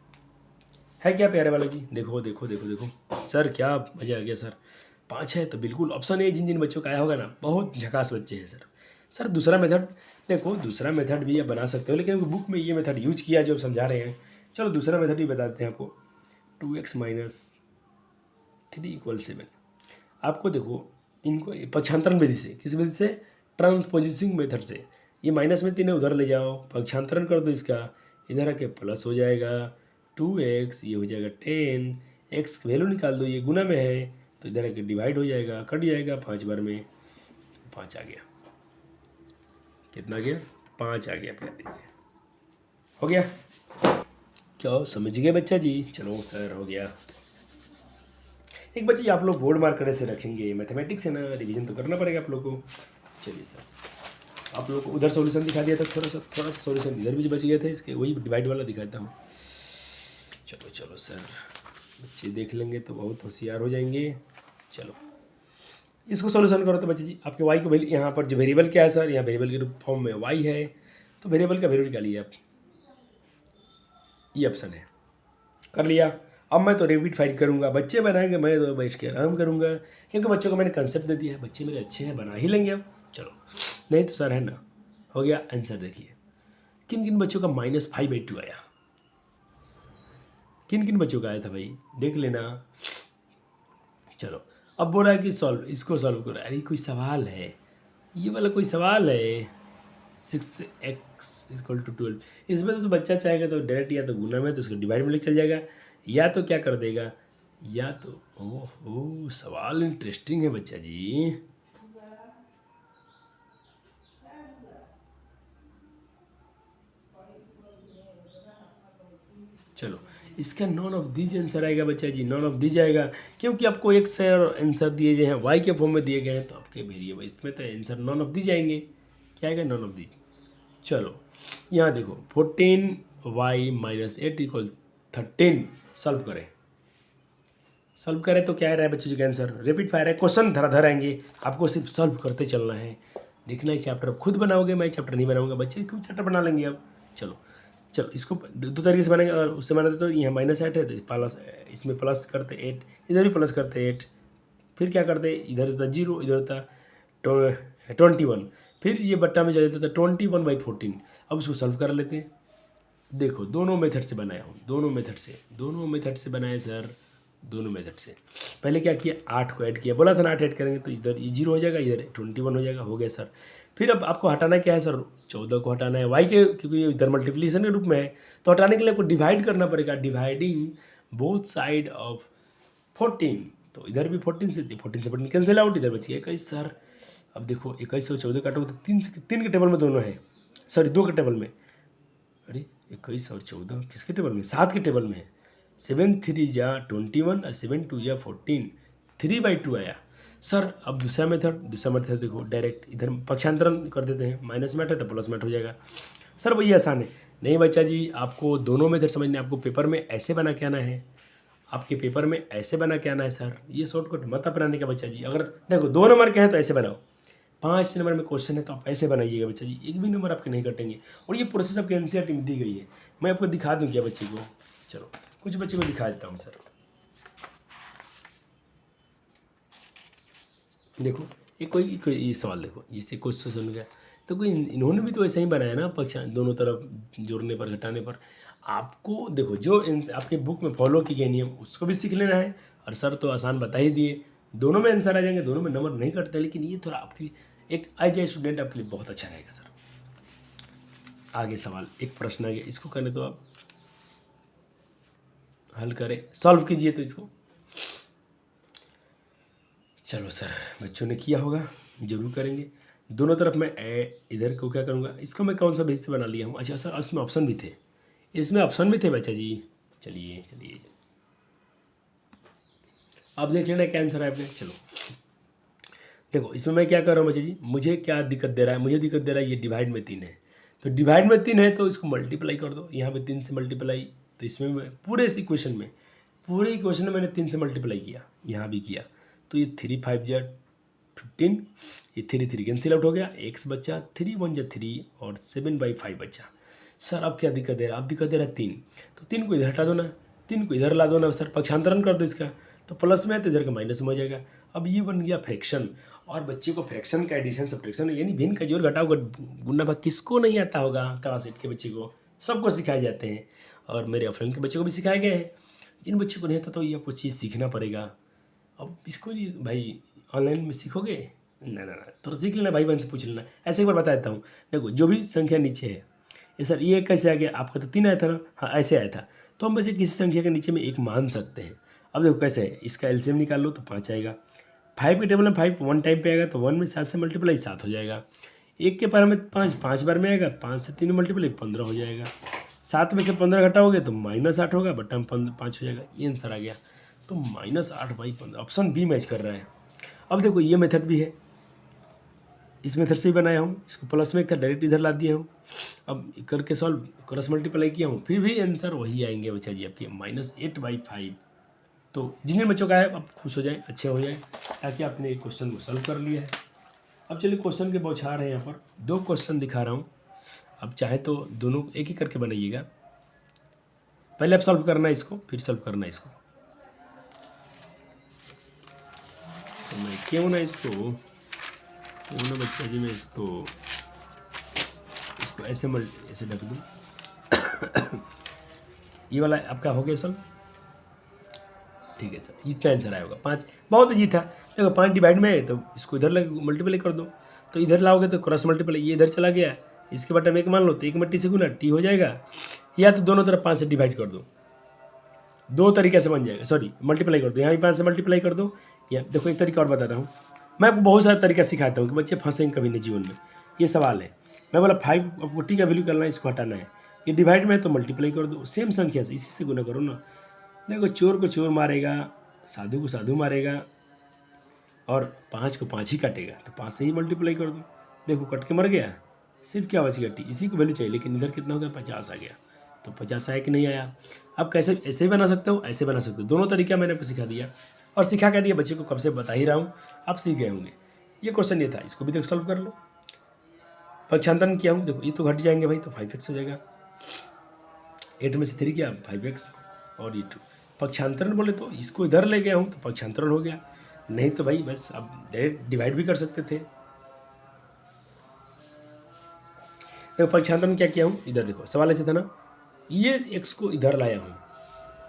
S1: है क्या प्यारे बालक जी, देखो देखो देखो देखो सर, क्या मज़ा आ गया सर, 5 है तो बिल्कुल ऑप्शन ए। जिन जिन बच्चों का आया होगा ना, बहुत झकास बच्चे हैं सर। सर दूसरा मेथड, देखो दूसरा मेथड भी आप बना सकते हो, लेकिन बुक में ये मेथड यूज किया जो समझा रहे हैं। चलो दूसरा मेथड भी बताते हैं आपको। 2x minus 3 equal 7। आपको देखो इनको पक्षांतरण विधि से, किस विधि से, ट्रांसपोजिशिंग मेथड से। ये माइनस में 3 है, उधर ले जाओ, पक्षांतरण कर दो इसका, इधर आके प्लस हो जाएगा 2x, ये हो जाएगा 10, x की वैल्यू निकाल दो, ये गुना में है तो इधर आके डिवाइड हो जाएगा, कट जाएगा 5 बार में, 5 आ गया। कितना गया, 5 आ गया, हो गया। क्या समझ गए बच्चा जी, चलो सर हो गया। एक बच्चे आप लोग बोर्ड मार्कर से रखेंगे, मैथमेटिक्स है ना, रिवीजन तो करना पड़ेगा आप लोग को। चलिए सर, आप लोग को उधर सॉल्यूशन दिखा दिया था, थोड़ा सा सॉल्यूशन इधर भी बच गए थे इसके, वही डिवाइड वाला दिखाता हूँ। चलो चलो सर, बच्चे देख लेंगे तो बहुत होशियार हो जाएंगे। चलो इसको सॉल्यूशन करो तो बच्चे जी, आपके वाई को वैल्यू, यहाँ पर जो वेरिएबल क्या है सर, यहाँ वेरिएबल के फॉर्म में वाई है, तो वेरिएबल का वैल्यू निकालिए आप, ये ऑप्शन है, कर लिया। अब मैं तो रेबिट फाइट करूँगा, बच्चे बनाएंगे, मैं तो बैठ के आराम करूँगा, क्योंकि बच्चों को मैंने कंसेप्ट दे दिया है, बच्चे मेरे अच्छे हैं, बना ही लेंगे अब। चलो नहीं तो सर है ना, हो गया आंसर। देखिए किन किन बच्चों का -5/2 आया, किन किन बच्चों का आया था भाई, देख लेना। चलो अब बोल रहा है कि इसको सॉल्व करो, अरे कोई सवाल है, ये वाला कोई सवाल है, 6x = 12। इसमें तो बच्चा चाहेगा तो डायरेक्ट या तो गुना में तो उसको डिवाइड में लेके चल जाएगा, या तो क्या कर देगा, या तो ओह सवाल इंटरेस्टिंग है बच्चा जी। चलो इसका नॉन ऑफ दीज आंसर आएगा बच्चा जी, नॉन ऑफ दीज आएगा, क्योंकि आपको एक से आंसर दिए गए हैं वाई के फॉर्म में दिए गए हैं, तो आपके वेरिएबल इसमें तो आंसर नॉन ऑफ दीज आएंगे। क्या आएगा? None of these. चलो यहाँ देखो 14y माइनस 8 इक्वल 13 सॉल्व करें। सॉल्व करें तो क्या आ रहा है बच्चों जी का आंसर? रैपिड फायर है, क्वेश्चन धरा आएंगे, आपको सिर्फ सॉल्व करते चलना है। देखना है चैप्टर खुद बनाओगे, मैं चैप्टर नहीं बनाऊंगा, बच्चे क्यों चैप्टर बना लेंगे अब। चलो चलो इसको दो तरीके से बनाएंगे, और उससे बनाते तो यहाँ -8 है तो प्लस, इसमें प्लस करते 8, इधर भी प्लस करते 8, फिर क्या करते इधर होता 0, इधर होता 21, फिर ये बट्टा में जा जाता था 21/14। अब इसको सॉल्व कर लेते हैं। देखो दोनों मेथड से बनाया हूँ, दोनों मेथड से बनाए सर, दोनों मेथड से। पहले क्या किया, 8 को ऐड किया, बोला था ना 8 ऐड करेंगे तो इधर ये 0 हो जाएगा, इधर 21 हो जाएगा, हो गया सर। फिर अब आपको हटाना क्या है सर? 14 को हटाना है वाई के, क्योंकि ये इधर मल्टीप्लिकेशन के रूप में है, तो हटाने के लिए आपको डिवाइड करना पड़ेगा, डिवाइडिंग बोथ साइड ऑफ 14। तो इधर भी 14 से 14 कैंसिल आउट, इधर बच गया 21 सर। अब देखो 21 और 14 काटोगे तो 3 के टेबल में दोनों है, सॉरी 2 के टेबल में, अरे 21 और 14 किसके टेबल में? 7 के टेबल में है। 7 3 जा 21 और 7 2 जा 14, 3/2 आया सर। अब दूसरा मेथड देखो, डायरेक्ट इधर पक्षांतरण कर देते हैं, माइनस में हटा तो प्लस में हो जाएगा सर, वही आसान है। नहीं बच्चा जी, आपको दोनों मेथड समझने, आपको पेपर में ऐसे बना के आना है, आपके पेपर में ऐसे बना के आना है सर, ये शॉर्टकट मत अपनाने का बच्चा जी। अगर देखो 2 नंबर के हैं तो ऐसे बनाओ, 5 नंबर में क्वेश्चन है तो आप ऐसे बनाइएगा बच्चा जी, एक भी नंबर आपके नहीं कटेंगे। और ये प्रोसेस आपके एनसीईआरटी में दी गई है, मैं आपको दिखा दूँ क्या बच्चे को? चलो कुछ बच्चे को दिखा देता हूँ सर। देखो कोई ये सवाल देखो, जिससे क्वेश्चन सुन गया तो कोई इन्होंने भी तो ऐसा ही बनाया ना, पक्ष दोनों तरफ जोड़ने पर घटाने पर। आपको देखो जो आपके बुक में फॉलो की गई नियम उसको भी सीख लेना है, और सर तो आसान बता ही दिए, दोनों में आंसर आ जाएंगे, दोनों में नंबर नहीं कटते, लेकिन ये थोड़ा आपकी एक आई स्टूडेंट आपके लिए बहुत अच्छा रहेगा सर। आगे सवाल, एक प्रश्न आ गया, इसको करने तो आप हल करें, सॉल्व कीजिए तो इसको। चलो सर, बच्चों ने किया होगा, जरूर करेंगे। दोनों तरफ मैं इधर को क्या करूँगा, इसको मैं कौन सा बेस से बना लिया हूँ? अच्छा सर इसमें ऑप्शन भी थे, बच्चा जी। चलिए अब देख लेना क्या आंसर है आपके। चलो देखो इसमें मैं क्या कर रहा हूँ बच्चा जी, मुझे क्या दिक्कत दे रहा है? मुझे दिक्कत दे रहा है ये डिवाइड में 3 है, तो डिवाइड में 3 है तो इसको मल्टीप्लाई कर दो, यहाँ पे 3 से मल्टीप्लाई, तो इसमें पूरे इक्वेशन में मैंने 3 से मल्टीप्लाई किया, यहाँ भी किया, तो ये 3 5 जा 15, ये 3 कैंसिल आउट हो गया, x बच्चा, 3 1 जा 3 और 7/5 बच्चा। सर अब क्या दिक्कत दे रहा है? अब दिक्कत दे रहा है 3, तो 3 को इधर हटा दो ना, 3 को इधर ला दो ना सर, पक्षांतरण कर दो इसका, तो प्लस में है तो इधर का माइनस में हो जाएगा। अब ये बन गया फ्रैक्शन, और बच्चे को फ्रैक्शन का एडिशन सब्ट्रैक्शन यानी भिन्न का जोड़ घटाव गुणा भाग किसको नहीं आता होगा? क्लास 8 के बच्चे को सबको सिखाए जाते हैं, और मेरे ऑफलाइन के बच्चे को भी सिखाए गए हैं। जिन बच्चों को नहीं आता तो ये आपको चीज़ सीखना पड़ेगा। अब इसको भाई ऑनलाइन में सीखोगे ना, तो सीख लेना, भाई बहन से पूछ लेना। ऐसे एक बार बता देता हूँ, देखो जो भी संख्या नीचे है, ये सर ये कैसे आ गया? आपका तो 3 आया था ना, हाँ ऐसे आया था, तो हम वैसे किसी संख्या के नीचे में 1 मान सकते हैं। अब देखो कैसे है, इसका एलसीएम निकाल लो तो 5 आएगा, 5 के टेबल में 5 1 टाइम पे आएगा, तो 1 में 7 से मल्टीप्लाई 7 हो जाएगा, 1 के बार में 5 बार में आएगा, 5 से 3 मल्टीप्लाई 15 हो जाएगा, 7 में से 15 घटाओगे तो -8 होगा, बट्टा में 5 हो जाएगा, ये आंसर आ गया। तो -8/15 ऑप्शन बी मैच कर रहा है। अब देखो ये मेथड भी है, इस मेथड से भी बनाया हूँ, इसको प्लस में एक था डायरेक्ट इधर ला दिया हूँ, अब करके सॉल्व क्रॉस मल्टीप्लाई किया हूँ, फिर भी आंसर वही आएंगे बच्चा जी आपके -8/5। तो जिन बच्चों का है अब खुश हो जाए, अच्छे हो जाए, ताकि आपने एक क्वेश्चन को सॉल्व कर लिया है। अब चलिए क्वेश्चन के बौछार है, यहाँ पर 2 क्वेश्चन दिखा रहा हूँ, अब चाहे तो दोनों एक ही करके बनाइएगा, पहले आप सॉल्व करना है इसको, फिर सॉल्व करना है इसको। तो मैं क्यों ना बच्चा जी मैं इसको ऐसे ढक दूँ। ये वाला आपका हो गया सर, ठीक है सर, इतना आंसर आया होगा 5, बहुत ईजी था। देखो 5 डिवाइड में है तो इसको इधर मल्टीप्लाई कर दो, तो इधर लाओगे तो क्रॉस मल्टीप्लाई, ये इधर चला गया, इसके बटा में 1 मान लो तो 1 में t से गुना t हो जाएगा, या तो दोनों तरफ 5 से डिवाइड कर दो, 2 तरीके से बन जाएगा, सॉरी मल्टीप्लाई कर दो, यहाँ भी 5 से मल्टीप्लाई कर दो, या देखो एक तरीका और बताता हूँ, मैं आपको बहुत सारा तरीका सिखाता हूँ कि बच्चे फंसेंगे कभी नहीं जीवन में। ये सवाल है, मैं बोला 5 आपको t का वैल्यू करना है, इसको हटाना है, ये डिवाइड में है तो मल्टीप्लाई कर दो, सेम संख्या से इसी से गुना करो ना। देखो चोर को चोर मारेगा, साधु को साधु मारेगा, और 5 को 5 ही काटेगा, तो 5 से ही मल्टीप्लाई कर दो। देखो कट के मर गया, सिर्फ क्या बची टी, इसी को वैल्यू चाहिए, लेकिन इधर कितना हो गया 50 आ गया, तो 50 आया कि नहीं आया। अब कैसे ऐसे बना सकते हो, ऐसे बना सकते हो, दोनों तरीका मैंने आपको सिखा दिया, और सिखा क्या दिया बच्चे को, कब से बता ही रहा हूँ, आप सीख गए होंगे। ये क्वेश्चन ये था, इसको भी देखो सॉल्व कर लो। पक्षांतरण किया हूँ, देखो ये तो घट जाएंगे भाई, तो 5x हो जाएगा, 8 में से 3 क्या 5x, और ये 2। पक्षांतरण बोले तो इसको इधर ले गया हूँ तो पक्षांतरण हो गया, नहीं तो भाई बस अब डायरेक्ट डिवाइड भी कर सकते थे। देखो पक्षांतरण क्या किया हूँ, इधर देखो सवाल ऐसे था ना, ये x को इधर लाया हूँ,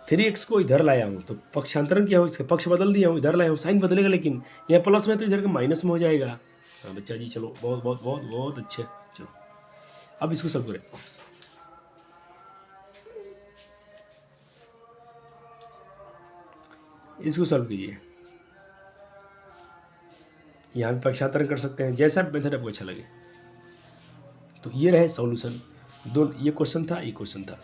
S1: 3x को इधर लाया हूँ, तो पक्षांतरण किया हूँ, इसका पक्ष बदल दिया हूँ, इधर लाया हूँ, साइन बदलेगा, लेकिन यहाँ प्लस में तो इधर का माइनस में हो जाएगा। हाँ बच्चा जी चलो, बहुत बहुत बहुत बहुत अच्छे। चलो अब इसको सॉल्व करें। इसको सॉल्व कीजिए, यहाँ भी पक्षांतरण कर सकते हैं, जैसा मेथड आपको अच्छा लगे। तो ये रहे सॉल्यूशन, दो ये क्वेश्चन था, ये क्वेश्चन था।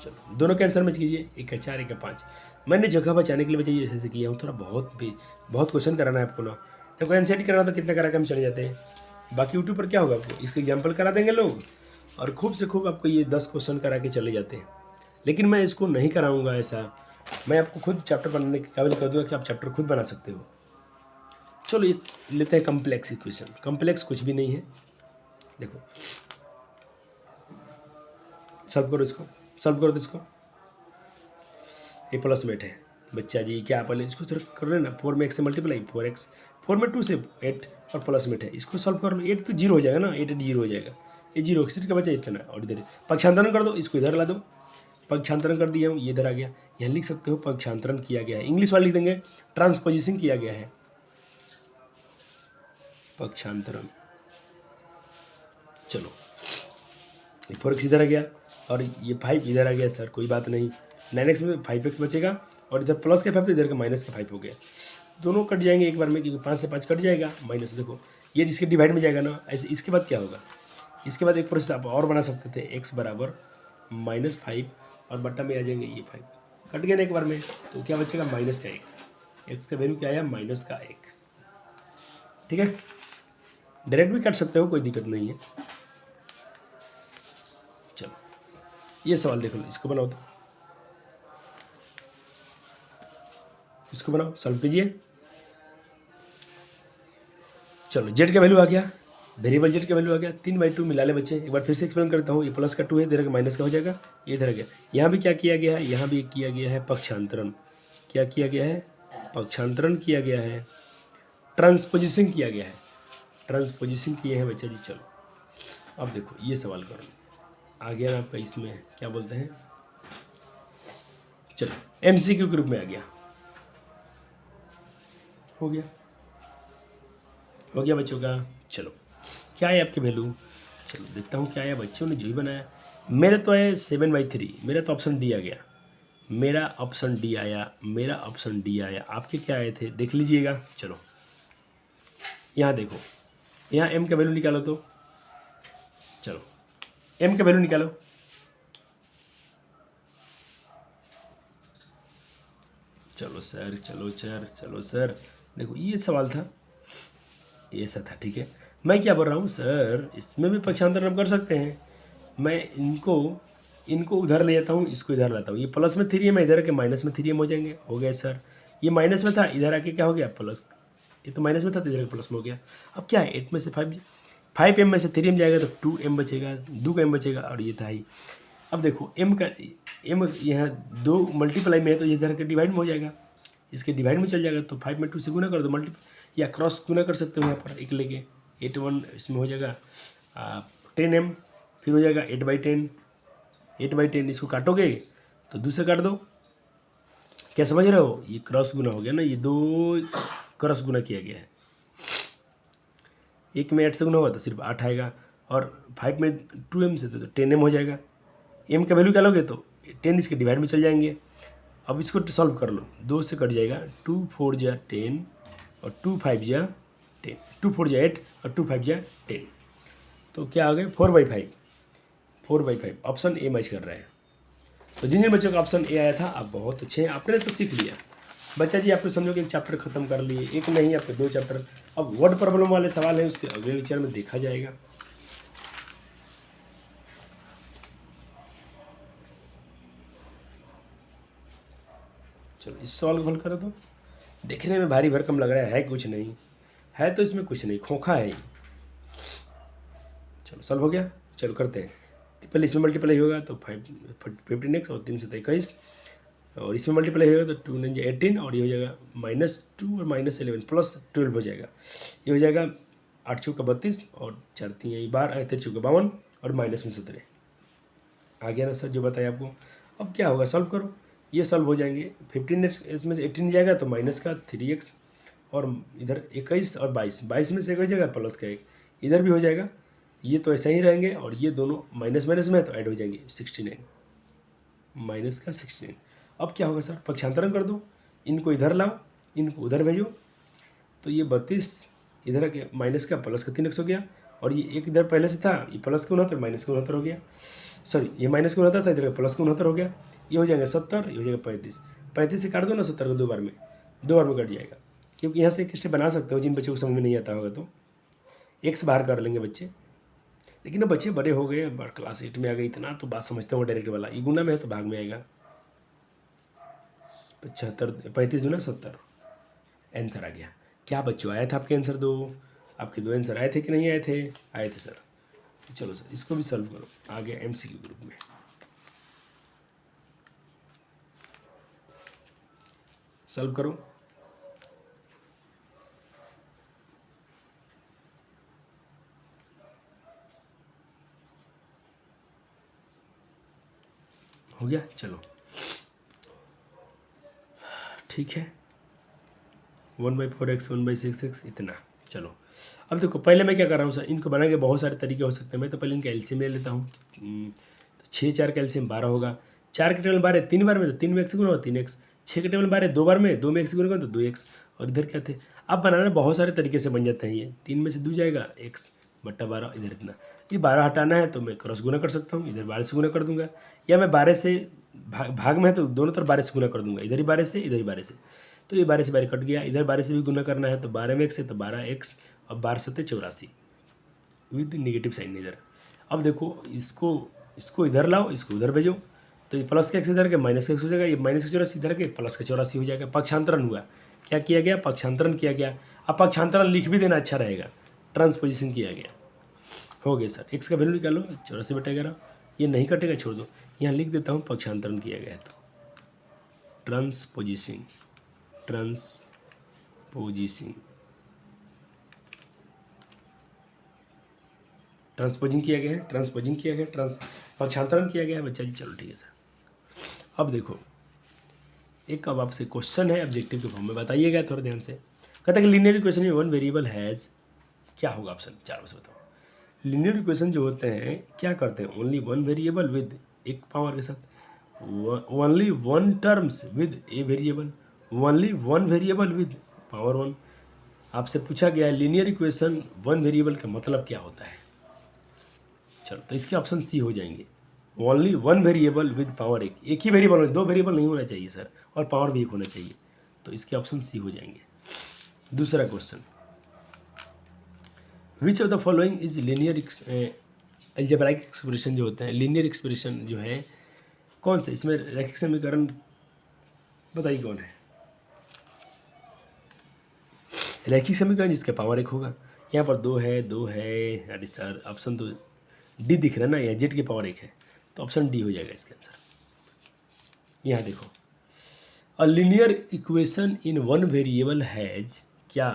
S1: चलो दोनों के आंसर मैच कीजिए, 1 का 4 1 का 5। मैंने जगह बचाने के लिए बच्चे ऐसे ऐसे किया हूँ, थोड़ा बहुत क्वेश्चन कराना है आपको ना। तो एनसीईआरटी कराना तो कितना करा के हम चले जाते हैं, बाकी यूट्यूब पर क्या होगा, आपको इसके एग्जाम्पल करा देंगे लोग, और खूब से खूब आपको ये 10 क्वेश्चन करा के चले जाते हैं। लेकिन मैं इसको नहीं कराऊंगा ऐसा, मैं आपको खुद चैप्टर बनाने के काबिल कर दूंगा कि आप चैप्टर खुद बना सकते हो। चलो ये लेते हैं कम्प्लेक्स इक्वेशन। कम्प्लेक्स कुछ भी नहीं है, देखो सॉल्व करो इसको, सॉल्व करो तो इसको, ये प्लस में 8 है बच्चा जी, क्या पहले इसको थोड़ा कर लेना, 4 में 1 से मल्टीप्लाई, 4x, 4 में 2 से 8, और प्लस में 8 है, इसको सॉल्व कर लो। 8 तो 0 हो जाएगा ना, 8 0 हो जाएगा, ये 0 सिर्फ का बच्चा इतना, और इधर पक्षांतरण कर दो, इसको इधर ला दो, पक्षांतरण कर दिया हूँ, ये इधर आ गया। यहाँ लिख सकते हो पक्षांतरण किया गया है, इंग्लिश वाले लिख देंगे ट्रांसपोजिशन किया गया है, पक्षांतरण। चलो ये 4x इधर आ गया, और ये 5 इधर आ गया, सर कोई बात नहीं, 9x में 5x बचेगा, और इधर प्लस का 5 तो इधर का माइनस का 5 हो गया, दोनों कट जाएंगे एक बार में, क्योंकि 5 से 5 कट जाएगा, माइनस देखो ये जिसके डिवाइड में जाएगा ना ऐसे। इसके बाद क्या होगा, इसके बाद एक प्रोसेस आप और बना सकते थे, x बराबर -5, और बट्टा में आ जाएंगे ये 5, कट गया ना एक बार में, तो क्या बचेगा -1, x का वैल्यू क्या आया -1, ठीक है। डायरेक्ट भी काट सकते हो, कोई दिक्कत नहीं है। चलो ये सवाल देख लो, इसको बनाओ, तो इसको बनाओ, सॉल्व कीजिए। चलो जेड का वैल्यू आ गया, वेरिएबल जेड का वैल्यू आ गया, 3/2 मिला ले बच्चे। एक बार फिर से एक्सप्लेन करता हूँ, ये प्लस का 2 है, इधर का माइनस का हो जाएगा, ये इधर आ गया। यहाँ भी क्या किया गया है, यहाँ भी किया गया है पक्षांतरण, क्या किया गया है, पक्षांतरण किया गया है, ट्रांसपोजिशन किया गया है, ट्रांसपोजिशन किए हैं बच्चे जी। चलो अब देखो ये सवाल करो, आ गया ना आपका, इसमें क्या बोलते हैं, चलो MCQ के रूप में आ गया, हो गया बच्चों का। चलो क्या है आपकी वैल्यू, चलो देखता हूँ क्या आया, बच्चों ने जो ही बनाया। मेरे तो है 7/3, मेरा तो ऑप्शन डी आ गया, मेरा ऑप्शन डी आया, मेरा ऑप्शन डी आया। आपके क्या आए थे देख लीजिएगा। चलो यहाँ देखो, यहाँ m का वैल्यू निकालो, तो चलो m का वैल्यू निकालो, चलो सर, चलो सर, चलो सर, देखो ये सवाल था, ये ऐसा था, ठीक है। मैं क्या बोल रहा हूँ सर, इसमें भी पक्षांतरण हम कर सकते हैं, मैं इनको उधर ले जाता हूँ, इसको इधर लाता हूँ, ये प्लस में 3m है, इधर के माइनस में 3m हो जाएंगे, हो गया सर। ये माइनस में था, इधर आके क्या हो गया प्लस, ये तो माइनस में था तो इधर प्लस में हो गया। अब क्या है, 8 में से 5m में से 3m जाएगा तो 2m बचेगा, 2m बचेगा, और ये था ही। अब देखो m का m यहाँ 2 मल्टीप्लाई में है, तो ये इधर के डिवाइड में हो जाएगा, इसके डिवाइड में चल जाएगा, तो 5 में 2 से गुना कर दो, या क्रॉस गुना कर सकते हो यहाँ पर, एक लेके 8 इसमें हो जाएगा 10m, फिर हो जाएगा 8/10, इसको काटोगे तो 2 से काट दो, क्या समझ रहे हो, ये क्रॉस गुना हो गया ना, ये 2 क्रॉस गुना किया गया है, 1 में 8 से गुना होगा तो सिर्फ 8 आएगा, और 5 में 2m से तो 10m हो जाएगा। m का वैल्यू क्या लोगे तो 10 इसके डिवाइड में चल जाएंगे। अब इसको सॉल्व कर लो, 2 से कट जाएगा, 2 4 जा 10, और 2 5 जा 10, 2 4 जा 8, और 2 5 जा 10। तो क्या आ गए 4/5, 4/5 ऑप्शन ए मैच कर रहे हैं। तो जिन जिन बच्चों का ऑप्शन ए आया था आप बहुत अच्छे हैं, आपने तो सीख लिया। बच्चा जी आपने समझो कि एक चैप्टर खत्म कर लिए, एक नहीं आपके 2 चैप्टर। अब वर्ड प्रॉब्लम वाले सवाल हैं उसके अगले लेक्चर में देखा जाएगा। चलो इस सवाल को हल करो। तो देखने में भारी भरकम लग रहा है कुछ नहीं है, तो इसमें कुछ नहीं, खोखा है ये। चलो सॉल्व हो गया। चलो करते हैं। पहले इसमें मल्टीप्लाई होगा तो 15x और 3 से 21, और इसमें मल्टीप्लाई होगा तो 2 9 18, और ये हो जाएगा -2 और -11 +12 हो जाएगा। ये हो जाएगा 8 चौका 32 और 4 3 12 3 चौका 52 और माइनस में 17। आ गया ना सर जो बताया आपको। अब क्या होगा, सॉल्व करो, ये सॉल्व हो जाएंगे। 15x इसमें से 18 जाएगा तो माइनस का 3x, और इधर 21 और 22 में से एक हो जाएगा प्लस का 1, इधर भी हो जाएगा। ये तो ऐसा ही रहेंगे, और ये दोनों माइनस माइनस में है तो ऐड हो जाएंगे 69, माइनस का 69। अब क्या होगा सर, पक्षांतरण कर दो, इनको इधर लाओ, इनको उधर भेजो, तो ये 32 इधर के माइनस का प्लस का 3x हो गया, और ये एक इधर पहले से था, ये प्लस का 69 माइनस का 69 हो गया। सॉरी, ये माइनस का 69 था, इधर का प्लस का 69 हो गया। ये हो जाएगा 70, ये हो जाएगा 35, 35 से काट दो ना 70 को 2 बार में, 2 बार में कट जाएगा। क्योंकि यहाँ से एक स्टेप बना सकते हो, जिन बच्चों को समझ में नहीं आता होगा तो x बाहर कर लेंगे बच्चे। लेकिन अब बच्चे बड़े हो गए, क्लास 8 में आ गए, इतना तो बात समझते हो डायरेक्ट वाला, ये गुना में है तो भाग में आएगा। 75 35 गुना 70, आंसर आ गया। क्या बच्चों आया था आपके आंसर 2? आपके 2 आंसर आए थे कि नहीं आए थे? आए थे सर। चलो सर इसको भी सॉल्व करो, आ गया MCQ ग्रुप में। सॉल्व करो। हो गया, चलो ठीक है। 1/4x 1/6x इतना। चलो अब देखो, पहले मैं क्या कर रहा हूँ सर, इनको बनाने के बहुत सारे तरीके हो सकते हैं। मैं तो पहले इनका एलसीएम ले लेता हूँ। तो 6 4 का एलसीएम 12 होगा। 4 के टेबल 12 3 बार में तो 3 में x गुना हो 3x। 6 के टेबल 12 2 बार में, 2 में x गुना तो 2x। और इधर क्या थे, अब बनाना बहुत सारे तरीके से बन जाते हैं। ये 3 में से 2 जाएगा x बट्टा 12, इधर इतना। ये 12 हटाना है तो मैं क्रॉस गुना कर सकता हूँ, इधर 12 से गुना कर दूंगा, या मैं 12 से भाग में है तो दोनों तरफ 12 से गुना कर दूंगा, इधर ही 12 से इधर ही 12 से। तो ये 12 से 12 कट गया, इधर 12 से भी गुना करना है तो 12 में x है तो 12x, और 12 7 84 विद नेगेटिव साइन इधर। अब देखो इसको इधर लाओ, इसको उधर भेजो, तो ये प्लस का x इधर के माइनस का x हो जाएगा, ये माइनस का 84 इधर के प्लस का 84 हो जाएगा। पक्षांतरण हुआ, क्या किया गया, पक्षांतरण किया गया। अब पक्षांतरण लिख भी देना अच्छा रहेगा, ट्रांसपोजिशन किया गया। हो गया सर, x का वैल्यू निकालो 84/11, ये नहीं कटेगा छोड़ दो, यहाँ लिख देता हूँ पक्षांतरण किया गया। तो ट्रांसपोजिशन ट्रांसपोजिंग किया गया है, पक्षांतरण किया गया है बच्चा जी। चलो ठीक है सर। अब देखो, एक अब आपसे क्वेश्चन है ऑब्जेक्टिव के फॉर्म में, बताइएगा थोड़ा ध्यान से। कहता है कि लीनियर इक्वेशन में वन वेरिएबल हैज़, क्या होगा ऑप्शन 4 में से बताओ। लीनियर इक्वेशन जो होते हैं क्या करते हैं, ओनली वन वेरिएबल विद एक पावर के साथ, only one terms with a variable, only one variable with power 1। आपसे पूछा गया है लीनियर इक्वेशन वन वेरिएबल का मतलब क्या होता है। चलो तो इसके ऑप्शन सी हो जाएंगे, only one variable with power एक ही वेरिएबल, 2 वेरिएबल नहीं होना चाहिए सर, और पावर भी 1 होना चाहिए। तो इसके ऑप्शन सी हो जाएंगे। दूसरा question, which of the following is linear algebraic expression जो होते हैं, लीनियर एक्सप्रेशन जो है कौन से, इसमें रैखिक समीकरण बताइए कौन है। रैखिक समीकरण जिसका पावर 1 होगा। यहाँ पर 2 है, 2 है, अरे सर ऑप्शन तो डी दिख रहा है ना, यहाँ जेड की पावर 1 है, तो ऑप्शन डी हो जाएगा इसका आंसर। यहाँ देखो, a linear equation in one variable has क्या,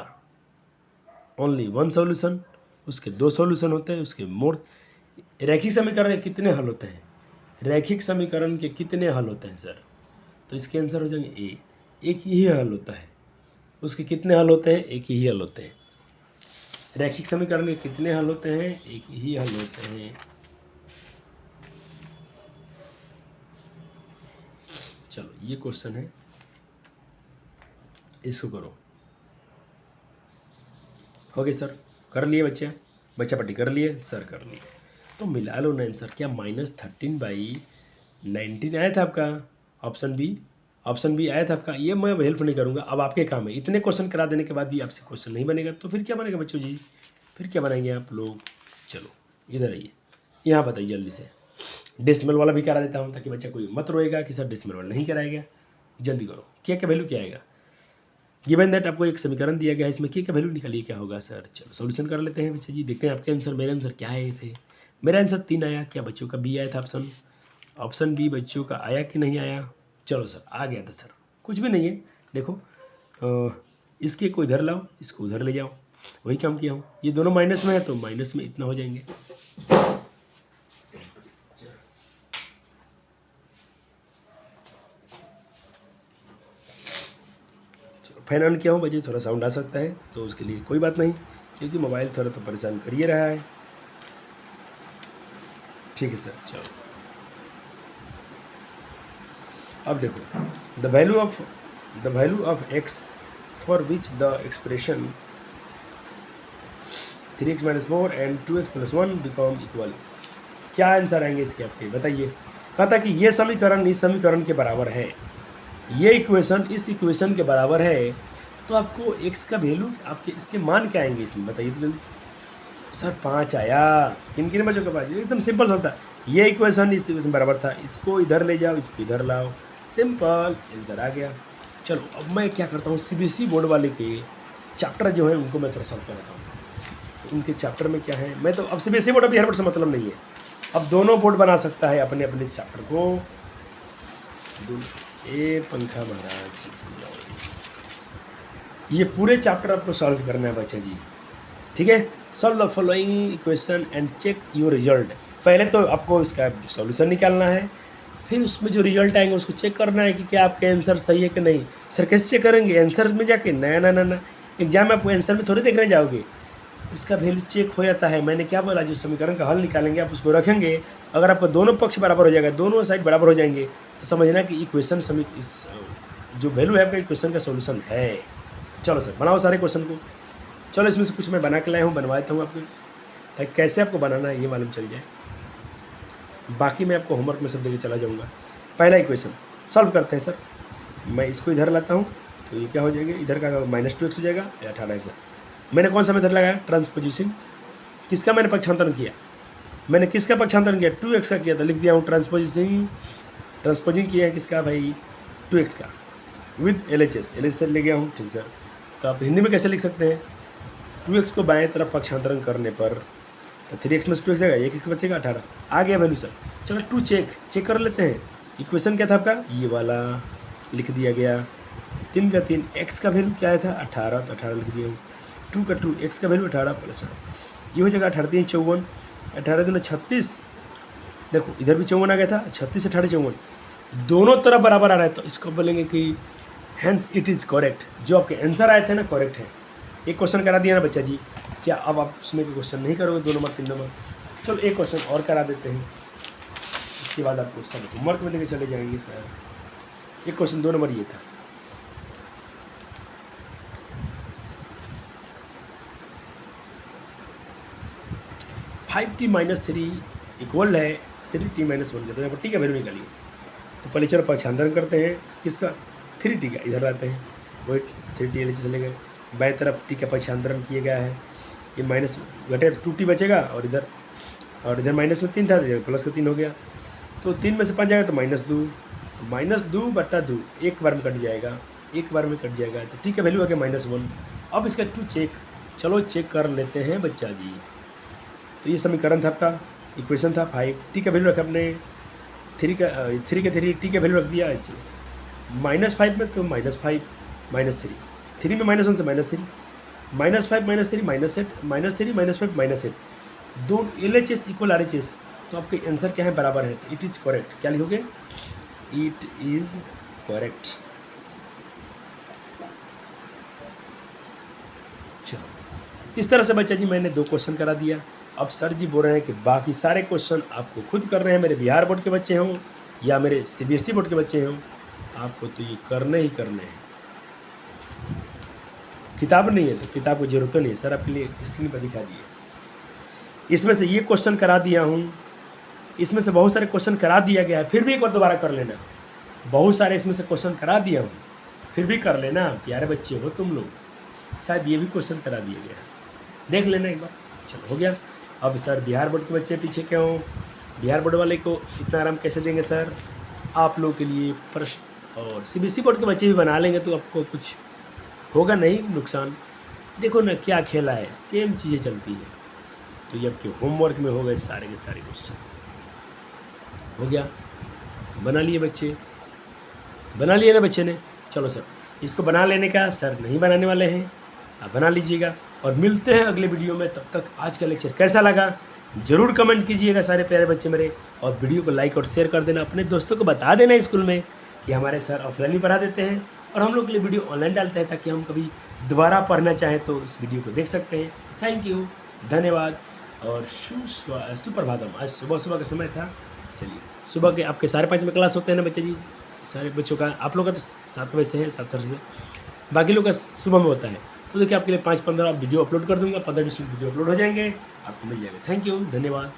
S1: ओनली वन सॉल्यूशन, उसके 2 सॉल्यूशन होते हैं, उसके मोर। रैखिक समीकरण के कितने हल होते हैं, रैखिक समीकरण के कितने हल होते हैं सर, तो इसके आंसर हो जाएंगे ए, एक ही हल होता है। उसके कितने हल होते हैं, एक ही हल होते हैं। रैखिक समीकरण के कितने हल होते हैं, एक ही हल होते हैं। चलो ये क्वेश्चन है, इसको करो। हो गए सर, कर लिए बच्चे, बच्चा पट्टी कर लिए, सर कर लिए, तो मिला लो ना आंसर। क्या -13/19 आया था आपका? ऑप्शन बी आया था आपका। ये मैं हेल्प नहीं करूँगा, अब आपके काम है। इतने क्वेश्चन करा देने के बाद भी आपसे क्वेश्चन नहीं बनेगा तो फिर क्या बनेगा बच्चों जी? फिर क्या बनाएंगे आप लोग? चलो इधर आइए, यहाँ बताइए जल्दी से। डेसिमल वाला भी करा देता हूँ ताकि बच्चा कोई मत रोएगा कि सर डेसिमल वाला नहीं कराएगा। जल्दी करो, क्या क्या वैल्यू क्या आएगा? गिवन दैट आपको एक समीकरण दिया गया है, इसमें क्या क्या वैल्यू निकालिए, क्या होगा सर? चलो सॉल्यूशन कर लेते हैं बच्चे जी, देखते हैं आपके आंसर। मेरे आंसर क्या आए थे? मेरा आंसर 3 आया। क्या बच्चों का बी आया था ऑप्शन बी बच्चों का आया कि नहीं आया? चलो सर आ गया था सर, कुछ भी नहीं है। देखो इसके को इधर लाओ, इसको उधर ले जाओ, वही काम किया हूँ। ये दोनों माइनस में है तो माइनस में इतना हो जाएंगे। चलो फैन ऑन किया हूँ बच्चे, थोड़ा साउंड आ सकता है तो उसके लिए कोई बात नहीं, क्योंकि मोबाइल थोड़ा तो परेशान कर ही रहा है। ठीक है सर, चलो अब देखो, the value of x for which the expression 3x - 4 and 2x + 1 become equal. क्या आंसर आएंगे इसके आपके, बताइए। कहा था कि ये समीकरण इस समीकरण के बराबर है, ये इक्वेशन इस इक्वेशन के बराबर है, तो आपको x का वैल्यू, आपके इसके मान क्या आएंगे इसमें, बताइए तो जल्दी से। सर 5 आया। किन किन बच्चों के पास? एकदम सिंपल सा होता, ये इक्वेशन इस इक्वेशन बराबर था, इसको इधर ले जाओ, इसको इधर लाओ, सिंपल आंसर आ गया। चलो अब मैं क्या करता हूँ, सीबीएसई बोर्ड वाले के चैप्टर जो है उनको मैं थोड़ा सॉल्व करता हूँ। तो उनके चैप्टर में क्या है, मैं तो अब सीबीएसई बोर्ड, अभी हर बोर्ड से मतलब नहीं है, अब दोनों बोर्ड बना सकता है अपने अपने चैप्टर को। ए पंखा महाराज, ये पूरे चैप्टर आपको सॉल्व करना है बच्चा जी, ठीक है। Solve the following equation and check your result. पहले तो आपको इसका सॉल्यूशन निकालना है, फिर उसमें जो रिजल्ट आएंगे उसको चेक करना है कि क्या आपके आंसर सही है कि नहीं। सर कैसे चेक करेंगे? आंसर में जाके? ना, एग्जाम में आपको आंसर में थोड़ी देखने जाओगे, उसका वैल्यू चेक हो जाता है। मैंने क्या बोला, जो समीकरण का हल निकालेंगे आप उसको रखेंगे, अगर आपको दोनों पक्ष बराबर हो जाएगा, दोनों साइड बराबर हो जाएंगे, तो समझना कि इक्वेशन जो वैल्यू है आपका इक्वेशन का सॉल्यूशन है। चलो सर बनाओ सारे क्वेश्चन को। चलो इसमें से कुछ मैं बना के लाया हूँ, बनवाता हूँ आपको, ताकि कैसे आपको बनाना है ये मालूम चल जाए। बाकी मैं आपको होमवर्क में सब देके चला जाऊँगा। पहला इक्वेशन सॉल्व करते हैं सर। मैं इसको इधर लाता हूँ तो ये क्या हो जाएगा, इधर का -2x हो जाएगा या 18x। मैंने कौन सा मेथड लगाया? ट्रांसपोजिशन। किसका मैंने पक्षांतरण किया? मैंने किसका पक्षांतरण किया? 2x का किया था, लिख दिया हूँ ट्रांसपोजिंग किया है किसका भाई? 2x का विद LHS ले गया हूँ, ठीक सर। तो आप हिंदी में कैसे लिख सकते हैं? 2x को बाएं तरफ पक्षांतरण करने पर तो 3x में 2x जाएगा, 1x बचेगा, 18 आ गया वैल्यू सर। चलो 2 चेक कर लेते हैं। इक्वेशन क्या था आपका? ये वाला लिख दिया गया। 3 का 3, x का वैल्यू क्या आया था? 18, तो 18 लिख दिया हूँ। 2 का 2, x का वैल्यू 18 + 18, ये हो जाएगा 18 3 54, 18 दूना 36। देखो इधर भी 54 आ गया था, 36 18 54, दोनों तरफ बराबर आ रहा है, तो इसको बोलेंगे कि हैंस इट इज़ करेक्ट। जो आपके आंसर आए थे ना करेक्ट है। एक क्वेश्चन करा दिया ना बच्चा जी, क्या अब आप उसमें कोई क्वेश्चन नहीं करोगे? 2 नंबर 3 नंबर? चलो एक क्वेश्चन और करा देते हैं, उसके बाद आपको सब होमवर्क में लेके चले जाएंगे सर। एक क्वेश्चन 2 नंबर ये था, (5t - 3) इक्वल है 3t - 1 का। तो यहाँ पर टी का वैल्यू निकालिए। तो पहले चलो पक्षांतरण करते हैं किसका? 3t का। इधर लाते हैं, वही 3t ले चले गए, बाएं तरफ टी का पक्षांतरण किया गया है। ये माइनस घटे तो 2t बचेगा, और इधर माइनस में 3 था, इधर प्लस का 3 हो गया। तो 3 में से 5 जाएगा तो -2, तो -2/2 एक बार में कट जाएगा, तो टी का वैल्यू आ गया -1। अब इसका 2 चलो चेक कर लेते हैं बच्चा जी। तो ये समीकरण था आपका, इक्वेशन था 5, टी का वैल्यू रखा अपने 3 का 3 टी का वैल्यू रख दिया -5 में, तो -5 -3, 3 में -1 से -3, -5 -3 -8, -3 -5 -8, दो LHS = RHS। तो आपके आंसर क्या है? बराबर है, तो इट इज़ करेक्ट। क्या लिखोगे? It is correct. चलो इस तरह से बच्चा जी मैंने 2 क्वेश्चन करा दिया। अब सर जी बोल रहे हैं कि बाकी सारे क्वेश्चन आपको खुद कर रहे हैं, मेरे बिहार बोर्ड के बच्चे हों या मेरे CBSE बोर्ड के बच्चे हों, आपको तो ये करने ही करने हैं। किताब नहीं है तो किताब की जरूरत नहीं है सर, आपके लिए स्क्रीन पर दिखा दिए। इसमें से ये क्वेश्चन करा दिया हूँ, इसमें से बहुत सारे क्वेश्चन करा दिया गया है, फिर भी एक बार दोबारा कर लेना। बहुत सारे इसमें से क्वेश्चन करा दिया हूँ, फिर भी कर लेना, प्यारे बच्चे हो तुम लोग। शायद ये भी क्वेश्चन करा दिया गया है, देख लेना एक बार। चलो हो गया। अब सर बिहार बोर्ड के बच्चे पीछे क्यों, बिहार बोर्ड वाले को इतना आराम कैसे देंगे सर? आप लोगों के लिए प्रश्न, और सीबीएसई बोर्ड के बच्चे भी बना लेंगे तो आपको कुछ होगा नहीं नुकसान। देखो ना क्या खेला है, सेम चीज़ें चलती हैं। तो ये आपके होमवर्क में हो गए सारे के सारे क्वेश्चन। हो गया, बना लिए बच्चे, बना लिए ना बच्चे ने? चलो सर, इसको बना लेने का सर नहीं बनाने वाले हैं, आप बना लीजिएगा। और मिलते हैं अगले वीडियो में। तब तक आज का लेक्चर कैसा लगा ज़रूर कमेंट कीजिएगा सारे प्यारे बच्चे मेरे, और वीडियो को लाइक और शेयर कर देना। अपने दोस्तों को बता देना स्कूल में कि हमारे सर ऑफलाइन ही पढ़ा देते हैं और हम लोग के लिए वीडियो ऑनलाइन डालते हैं, ताकि हम कभी दोबारा पढ़ना चाहें तो इस वीडियो को देख सकते हैं। थैंक यू, धन्यवाद और सुप्रभातम। आज सुबह सुबह का समय था। चलिए, सुबह के आपके 5:30 में क्लास होते हैं ना बच्चे जी? सारे बच्चों का, आप लोग का तो 7 बजे से है, 7:30 से, बाकी लोग का सुबह में होता है। तो देखिए आपके लिए 5-15 वीडियो अपलोड कर दूंगा, 15-20 वीडियो अपलोड हो जाएंगे, आपको मिल जाएगा। थैंक यू, धन्यवाद।